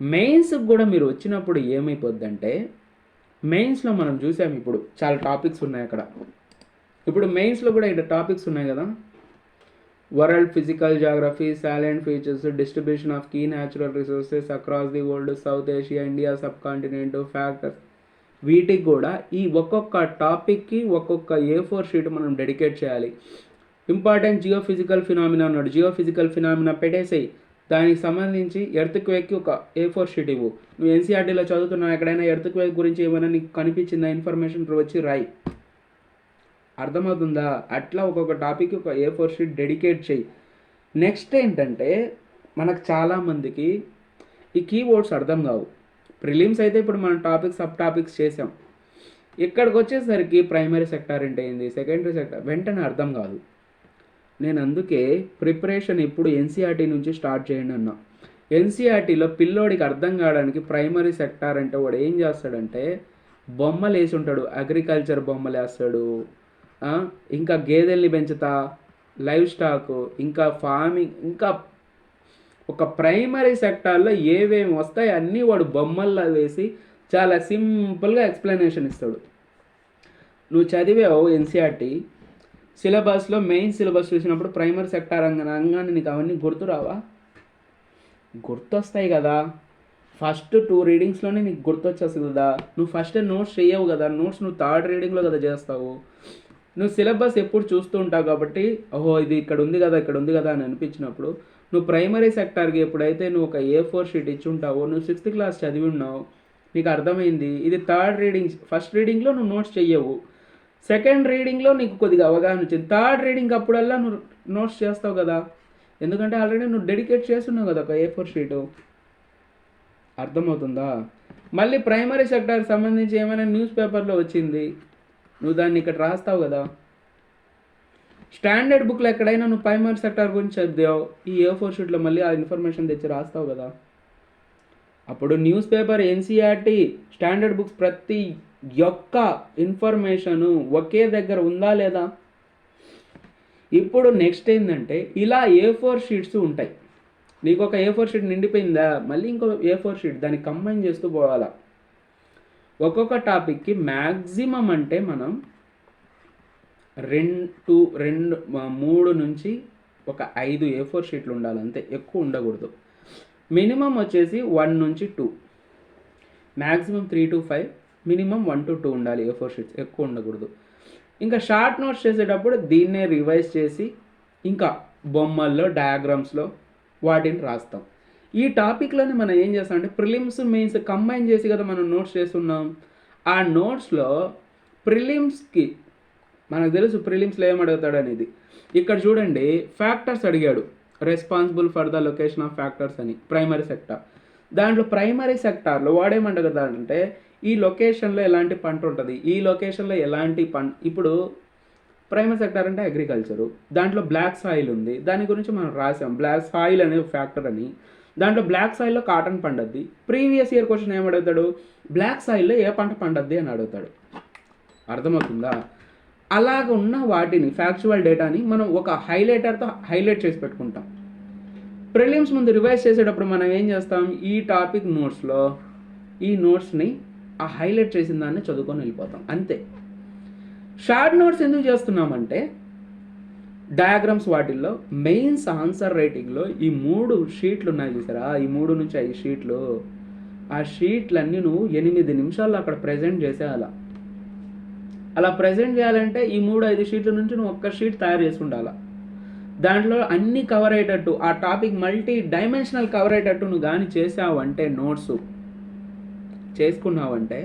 మెయిన్స్కి కూడా మీరు వచ్చినప్పుడు ఏమైపోద్దంటే, మెయిన్స్లో మనం చూసాము ఇప్పుడు చాలా టాపిక్స్ ఉన్నాయి అక్కడ. ఇప్పుడు మెయిన్స్లో కూడా ఇక్కడ టాపిక్స్ ఉన్నాయి కదా, world physical geography, salient features, distribution of key natural resources across the world, South Asia, India subcontinent, factors. వీటికి కూడా ఈ ఒక్కొక్క టాపిక్కి ఒక్కొక్క ఏ4 షీట్ మనం డెడికేట్ చేయాలి. ఇంపార్టెంట్ జియోఫిజికల్ ఫినామినా అన్నాడు, జియోఫిజికల్ ఫినామినా పెట్టేసేయి. దానికి సంబంధించి ఎర్త్క్వేక్కి ఒక ఏ4 షీట్ ఇవ్వు. నువ్వు ఎన్సీఆర్టీలో చదువుతున్నావు, ఎక్కడైనా ఎర్త్క్వేక్ గురించి ఏమైనా నీకు కనిపించిందా ఇన్ఫర్మేషన్ వచ్చి రాయి. అర్థమవుతుందా? అట్లా ఒక్కొక్క టాపిక్ ఒక ఏ4 షీట్ డెడికేట్ చేయి. నెక్స్ట్ ఏంటంటే, మనకు చాలామందికి ఈ కీవర్డ్స్ అర్థం కావు. ప్రిలిమ్స్ అయితే ఇప్పుడు మనం సబ్ టాపిక్స్ చేసాం. ఇక్కడికి వచ్చేసరికి ప్రైమరీ సెక్టార్ అంటే ఏంది, సెకండరీ సెక్టార్ వెంటనే అర్థం కాదు. నేను అందుకే ప్రిపరేషన్ ఎప్పుడు ఎన్సీఆర్టీ నుంచి స్టార్ట్ చేయండి అన్నా. ఎన్సీఆర్టీలో పిల్లోడికి అర్థం కావడానికి ప్రైమరీ సెక్టార్ అంటే వాడు ఏం చేస్తాడంటే బొమ్మలు వేసి ఉంటాడు, అగ్రికల్చర్ బొమ్మలు వేస్తాడు, ఇంకా గేదెల్ని పెంచుతా, లైవ్ స్టాక్, ఇంకా ఫార్మింగ్, ఇంకా ఒక ప్రైమరీ సెక్టార్లో ఏవేమి వస్తాయి అన్నీ వాడు బొమ్మల్లో వేసి చాలా సింపుల్గా ఎక్స్ప్లెనేషన్ ఇస్తాడు. నువ్వు చదివావు ఎన్సీఆర్టీ సిలబస్లో, మెయిన్ సిలబస్ చూసినప్పుడు ప్రైమరీ సెక్టార్ అనగానే నీకు అవన్నీ గుర్తురావా? గుర్తొస్తాయి కదా. ఫస్ట్ 2 రీడింగ్స్లోనే నీకు గుర్తొచ్చేస్తుంది కదా. నువ్వు ఫస్ట్ నోట్స్ చేయవు కదా, నోట్స్ నువ్వు 3rd రీడింగ్లో కదా చేస్తావు. నువ్వు సిలబస్ ఎప్పుడు చూస్తూ ఉంటావు కాబట్టి ఓహో ఇది ఇక్కడ ఉంది కదా అని అనిపించినప్పుడు నువ్వు ప్రైమరీ సెక్టార్కి ఎప్పుడైతే నువ్వు ఒక ఏ4 షీట్ ఇచ్చి ఉంటావో, నువ్వు 6th క్లాస్ చదివి ఉన్నావు, నీకు అర్థమైంది. ఇది 3rd రీడింగ్, ఫస్ట్ రీడింగ్లో నువ్వు నోట్స్ చెయ్యవు, సెకండ్ రీడింగ్లో నీకు కొద్దిగా అవగాహన వచ్చింది, 3rd రీడింగ్ అప్పుడల్లా నువ్వు నోట్స్ చేస్తావు కదా. ఎందుకంటే ఆల్రెడీ నువ్వు డెడికేట్ చేస్తున్నావు కదా ఒక ఏ4 షీటు. అర్థమవుతుందా? మళ్ళీ ప్రైమరీ సెక్టార్కి సంబంధించి ఏమైనా న్యూస్ పేపర్లో వచ్చింది, నువ్వు దాన్ని ఇక్కడ రాస్తావు కదా. స్టాండర్డ్ బుక్లో ఎక్కడైనా నువ్వు ప్రైమరీ సెక్టార్ గురించి చదివావు, ఈ ఏ4 షీట్లో మళ్ళీ ఆ ఇన్ఫర్మేషన్ తెచ్చి రాస్తావు కదా. అప్పుడు news paper, NCERT, standard books ప్రతి యొక్క ఇన్ఫర్మేషను ఒకే దగ్గర ఉందా లేదా. ఇప్పుడు నెక్స్ట్ ఏంటంటే ఇలా ఏ4 షీట్స్ ఉంటాయి. నీకు ఒక A4 షీట్ నిండిపోయిందా, మళ్ళీ ఇంకో A4 షీట్ దాన్ని కంబైన్ చేస్తూ పోవాలా. ఒక్కొక్క టాపిక్కి మ్యాక్సిమం అంటే మనం 3 నుంచి ఒక 5 A4 షీట్లు ఉండాలి అంతే, ఎక్కువ ఉండకూడదు. మినిమం వచ్చేసి 1 నుంచి 2, మ్యాక్సిమం 3 to 5, మినిమం 1 to 2 ఉండాలి A4 షీట్స్, ఎక్కువ ఉండకూడదు. ఇంకా షార్ట్ నోట్స్ చేసేటప్పుడు దీన్నే రివైజ్ చేసి ఇంకా బొమ్మల్లో డయాగ్రామ్స్లో వాటిని రాస్తాం. ఈ టాపిక్లోనే మనం ఏం చేస్తామంటే ప్రిలిమ్స్ మెయిన్స్ కంబైన్ చేసి కదా మనం నోట్స్ చేస్తున్నాం. ఆ నోట్స్లో ప్రిలిమ్స్కి మనకు తెలుసు ప్రిలిమ్స్లో ఏమడుగుతాడు అనేది. ఇక్కడ చూడండి, ఫ్యాక్టర్స్ అడిగాడు, responsible for the location of factors అని, ప్రైమరీ సెక్టార్. దాంట్లో ప్రైమరీ సెక్టార్లో వాడేమంటగదంటే ఈ లొకేషన్లో ఎలాంటి పంట ఉంటుంది, ఈ లొకేషన్లో ఎలాంటి ఇప్పుడు ప్రైమరీ సెక్టార్ అంటే అగ్రికల్చరు, దాంట్లో బ్లాక్ సాయిల్ ఉంది, దాని గురించి మనం రాసాం బ్లాక్ సాయిల్ అనే ఫ్యాక్టర్ అని. దాంట్లో బ్లాక్ సాయిల్లో కాటన్ పండద్ది. ప్రీవియస్ ఇయర్ క్వశ్చన్ ఏమడుగుతాడు, బ్లాక్ సాయిల్లో ఏ పంట పండద్ది అని అడుగుతాడు. అర్థమవుతుందా? అలాగ ఉన్న వాటిని ఫ్యాక్చువల్ డేటాని మనం ఒక హైలైటర్తో హైలైట్ చేసి పెట్టుకుంటాం. ప్రిలిమ్స్ ముందు రివైజ్ చేసేటప్పుడు మనం ఏం చేస్తాం, ఈ టాపిక్ నోట్స్లో ఈ నోట్స్ని ఆ హైలైట్ చేసిన దాన్ని చదువుకొని వెళ్ళిపోతాం అంతే. షార్ట్ నోట్స్ ఎందుకు చేస్తున్నామంటే డయాగ్రామ్స్ వాటిల్లో మెయిన్స్ ఆన్సర్ రైటింగ్లో ఈ 3 షీట్లు ఉన్నాయి చూసారా, ఈ 3 నుంచి 5 షీట్లు, ఆ షీట్లన్నీ నువ్వు 8 నిమిషాల్లో అక్కడ ప్రజెంట్ చేసేయాల. అలా ప్రజెంట్ చేయాలంటే ఈ 3-5 షీట్ల నుంచి నువ్వు ఒక్క షీట్ తయారు చేసి ఉండాలా. దాంట్లో అన్నీ కవర్ అయ్యేటట్టు, ఆ టాపిక్ మల్టీ డైమెన్షనల్ కవర్ అయ్యేటట్టు నువ్వు కానీ చేసావంటే, నోట్స్ చేసుకున్నావంటే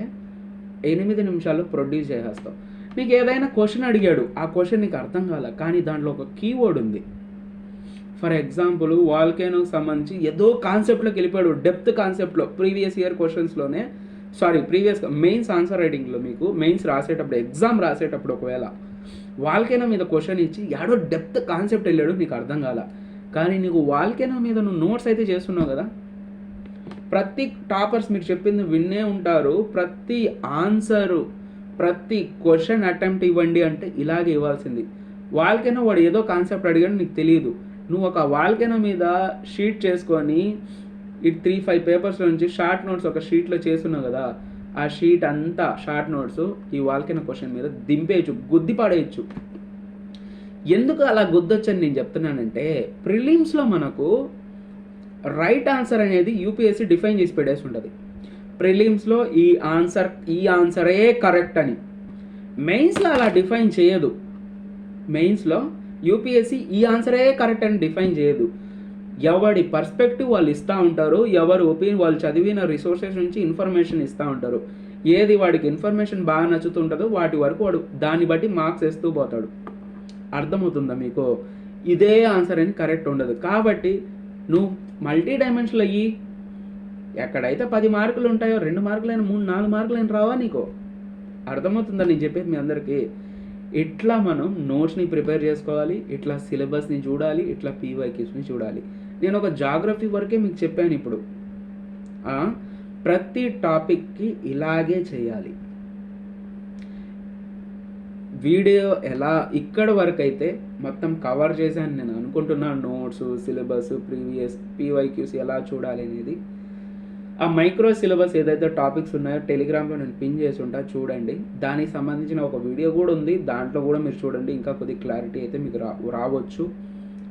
8 నిమిషాల్లో ప్రొడ్యూస్ చేసేస్తావు. నీకు ఏదైనా క్వశ్చన్ అడిగాడు, ఆ క్వశ్చన్ నీకు అర్థం కాల, కానీ దాంట్లో ఒక కీవర్డ్ ఉంది. ఫర్ ఎగ్జాంపుల్ వాల్కేనోకి సంబంధించి ఏదో కాన్సెప్ట్లోకి వెళ్ళిపోయాడు, డెప్త్ కాన్సెప్ట్లో. ప్రీవియస్ ఇయర్ క్వశ్చన్స్లోనే ప్రీవియస్ మెయిన్స్ ఆన్సర్ రైటింగ్లో మీకు మెయిన్స్ రాసేటప్పుడు, ఎగ్జామ్ రాసేటప్పుడు ఒకవేళ వాల్కేనో మీద క్వశ్చన్ ఇచ్చి యాడో డెప్త్ కాన్సెప్ట్ వెళ్ళాడు, నీకు అర్థం కాల, కానీ నీకు వాల్కేనో మీద నువ్వు నోట్స్ అయితే చేస్తున్నావు కదా. ప్రతి టాపర్స్ మీరు చెప్పింది విన్నే ఉంటారు. ప్రతి ఆన్సరు, ప్రతి క్వశ్చన్ అటెంప్ట్ ఇవ్వండి అంటే ఇలాగే ఇవ్వాల్సింది. వాల్కేనో వాడు ఏదో కాన్సెప్ట్ అడిగాడు, నీకు తెలియదు, నువ్వు ఒక వాల్కేనో మీద షీట్ చేసుకొని ఈ 3-5 పేపర్స్ నుంచి షార్ట్ నోట్స్ ఒక షీట్లో చేస్తున్నావు కదా, ఆ షీట్ అంతా షార్ట్ నోట్స్ ఈ వాల్కేనో క్వశ్చన్ మీద దింపేయచ్చు, గుద్ది పాడేయచ్చు. ఎందుకు అలా గుద్దొచ్చని నేను చెప్తున్నానంటే, ప్రిలిమ్స్లో మనకు రైట్ ఆన్సర్ అనేది యూపీఎస్సీ డిఫైన్ చేసి పెట్టేసి ఉంటుంది. ప్రిలిమ్స్లో ఈ ఆన్సరే కరెక్ట్ అని. మెయిన్స్లో అలా డిఫైన్ చేయదు. మెయిన్స్లో యూపీఎస్సీ ఈ ఆన్సరే కరెక్ట్ అని డిఫైన్ చేయదు. ఎవడి పర్స్పెక్టివ్ వాళ్ళు ఇస్తూ ఉంటారు, ఎవరి ఒపీనియన్ వాళ్ళు చదివిన రిసోర్సెస్ నుంచి ఇన్ఫర్మేషన్ ఇస్తూ ఉంటారు. ఏది వాడికి ఇన్ఫర్మేషన్ బాగా నచ్చుతుంటుందో వాటి వరకు వాడు దాన్ని బట్టి మార్క్స్ వేస్తూ పోతాడు. అర్థమవుతుందా మీకు? ఇదే ఆన్సర్ అని కరెక్ట్ ఉండదు. కాబట్టి నువ్వు మల్టీ డైమెన్షన్లో అయ్యి ఎక్కడైతే 10 మార్కులు ఉంటాయో 2 మార్కులైనా 3-4 మార్కులైనా రావా నీకు? అర్థమవుతుందా నేను చెప్పేది మీ అందరికీ? ఇట్లా మనం నోట్స్ని ప్రిపేర్ చేసుకోవాలి, ఇట్లా సిలబస్ని చూడాలి, ఇట్లా పీవైక్యూస్ని చూడాలి. నేను ఒక జాగ్రఫీ వరకే మీకు చెప్పాను. ఇప్పుడు ప్రతి టాపిక్కి ఇలాగే చేయాలి. వీడియో ఎలా ఇక్కడ వరకు అయితే మొత్తం కవర్ చేశాను నేను అనుకుంటున్నాను. నోట్స్, సిలబస్, ప్రీవియస్ పీవైక్యూస్ ఎలా చూడాలి అనేది. ఆ మైక్రో సిలబస్ ఏదైతే టాపిక్స్ ఉన్నాయో టెలిగ్రామ్లో నేను పిన్ చేసి ఉంటా, చూడండి. దానికి సంబంధించిన ఒక వీడియో కూడా ఉంది, దాంట్లో కూడా మీరు చూడండి, ఇంకా కొద్ది క్లారిటీ అయితే మీకు రావచ్చు.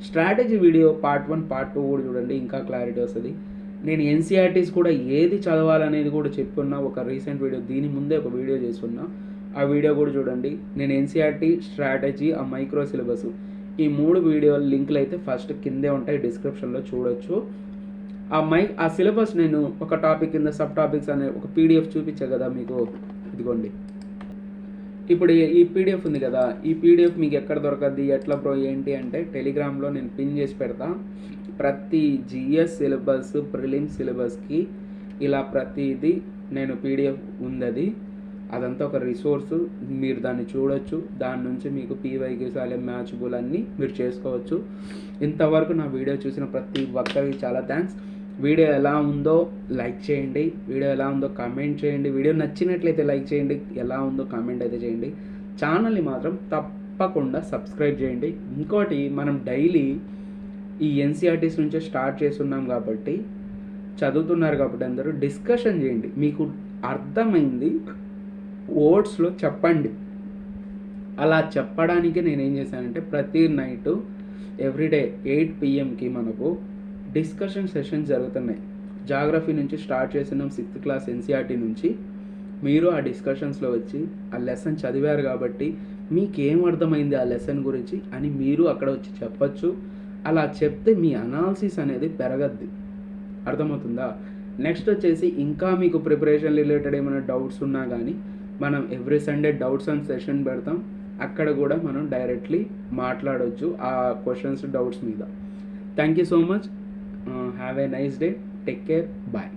స్ట్రాటజీ వీడియో పార్ట్ 1, పార్ట్ 2 కూడా చూడండి, ఇంకా క్లారిటీ వస్తుంది. నేను ఎన్సీఆర్టీస్ కూడా ఏది చదవాలనేది కూడా చెప్పున్నా, ఒక రీసెంట్ వీడియో దీని ముందే ఒక వీడియో చేస్తున్నా, ఆ వీడియో కూడా చూడండి. నేను ఎన్సీఆర్టీ, స్ట్రాటజీ, ఆ మైక్రో సిలబస్ ఈ 3 వీడియోల లింకులు అయితే ఫస్ట్ కిందే ఉంటాయి, డిస్క్రిప్షన్లో చూడొచ్చు. ఆ సిలబస్ నేను ఒక టాపిక్ కింద సబ్ టాపిక్స్ అనే ఒక పీడిఎఫ్ చూపించా కదా మీకు, ఇదిగోండి. ఇప్పుడు ఈ పీడిఎఫ్ ఉంది కదా, ఈ పీడిఎఫ్ మీకు ఎక్కడ దొరకద్ది, ఎట్లా బ్రో ఏంటి అంటే టెలిగ్రామ్లో నేను పిన్ చేసి పెడతా. ప్రతి జిఎస్ సిలబస్, ప్రిలిమ్స్ సిలబస్కి ఇలా ప్రతిదీ నేను పీడిఎఫ్ ఉంది. అదంతా ఒక రిసోర్సు, మీరు దాన్ని చూడొచ్చు. దాని నుంచి మీకు పీవైక్యూస్ అలా మ్యాచబుల్ అన్నీ మీరు చేసుకోవచ్చు. ఇంతవరకు నా వీడియో చూసిన ప్రతి ఒక్కరికి చాలా థ్యాంక్స్. వీడియో ఎలా ఉందో లైక్ చేయండి, వీడియో ఎలా ఉందో కామెంట్ చేయండి, వీడియో నచ్చినట్లయితే లైక్ చేయండి, ఎలా ఉందో కామెంట్ అయితే చేయండి. ఛానల్ని మాత్రం తప్పకుండా సబ్స్క్రైబ్ చేయండి. ఇంకోటి, మనం డైలీ ఈ ఎన్సీఆర్టీస్ నుంచే స్టార్ట్ చేస్తున్నాం కాబట్టి, చదువుతున్నారు కాబట్టి అందరూ డిస్కషన్ చేయండి. మీకు అర్థమైంది వర్డ్స్లో చెప్పండి. అలా చెప్పడానికి నేనేం చేశానంటే ప్రతి నైటు ఎవ్రీడే 8 PM మనకు డిస్కషన్ సెషన్స్ జరుగుతున్నాయి. జాగ్రఫీ నుంచి స్టార్ట్ చేస్తున్నాం 6th క్లాస్ ఎన్సీఆర్టీ నుంచి. మీరు ఆ డిస్కషన్స్లో వచ్చి ఆ లెసన్ చదివారు కాబట్టి మీకేం అర్థమైంది ఆ లెసన్ గురించి అని మీరు అక్కడ వచ్చి చెప్పచ్చు. అలా చెప్తే మీ అనాలిసిస్ అనేది పెరగద్ది. అర్థమవుతుందా? నెక్స్ట్ వచ్చేసి ఇంకా మీకు ప్రిపరేషన్ రిలేటెడ్ ఏమైనా డౌట్స్ ఉన్నా కానీ మనం every Sunday doubts and session పెడతాం. అక్కడ కూడా మనం డైరెక్ట్లీ మాట్లాడవచ్చు ఆ క్వశ్చన్స్ డౌట్స్ మీద. Thank you so much. Have a nice day. Take care. Bye.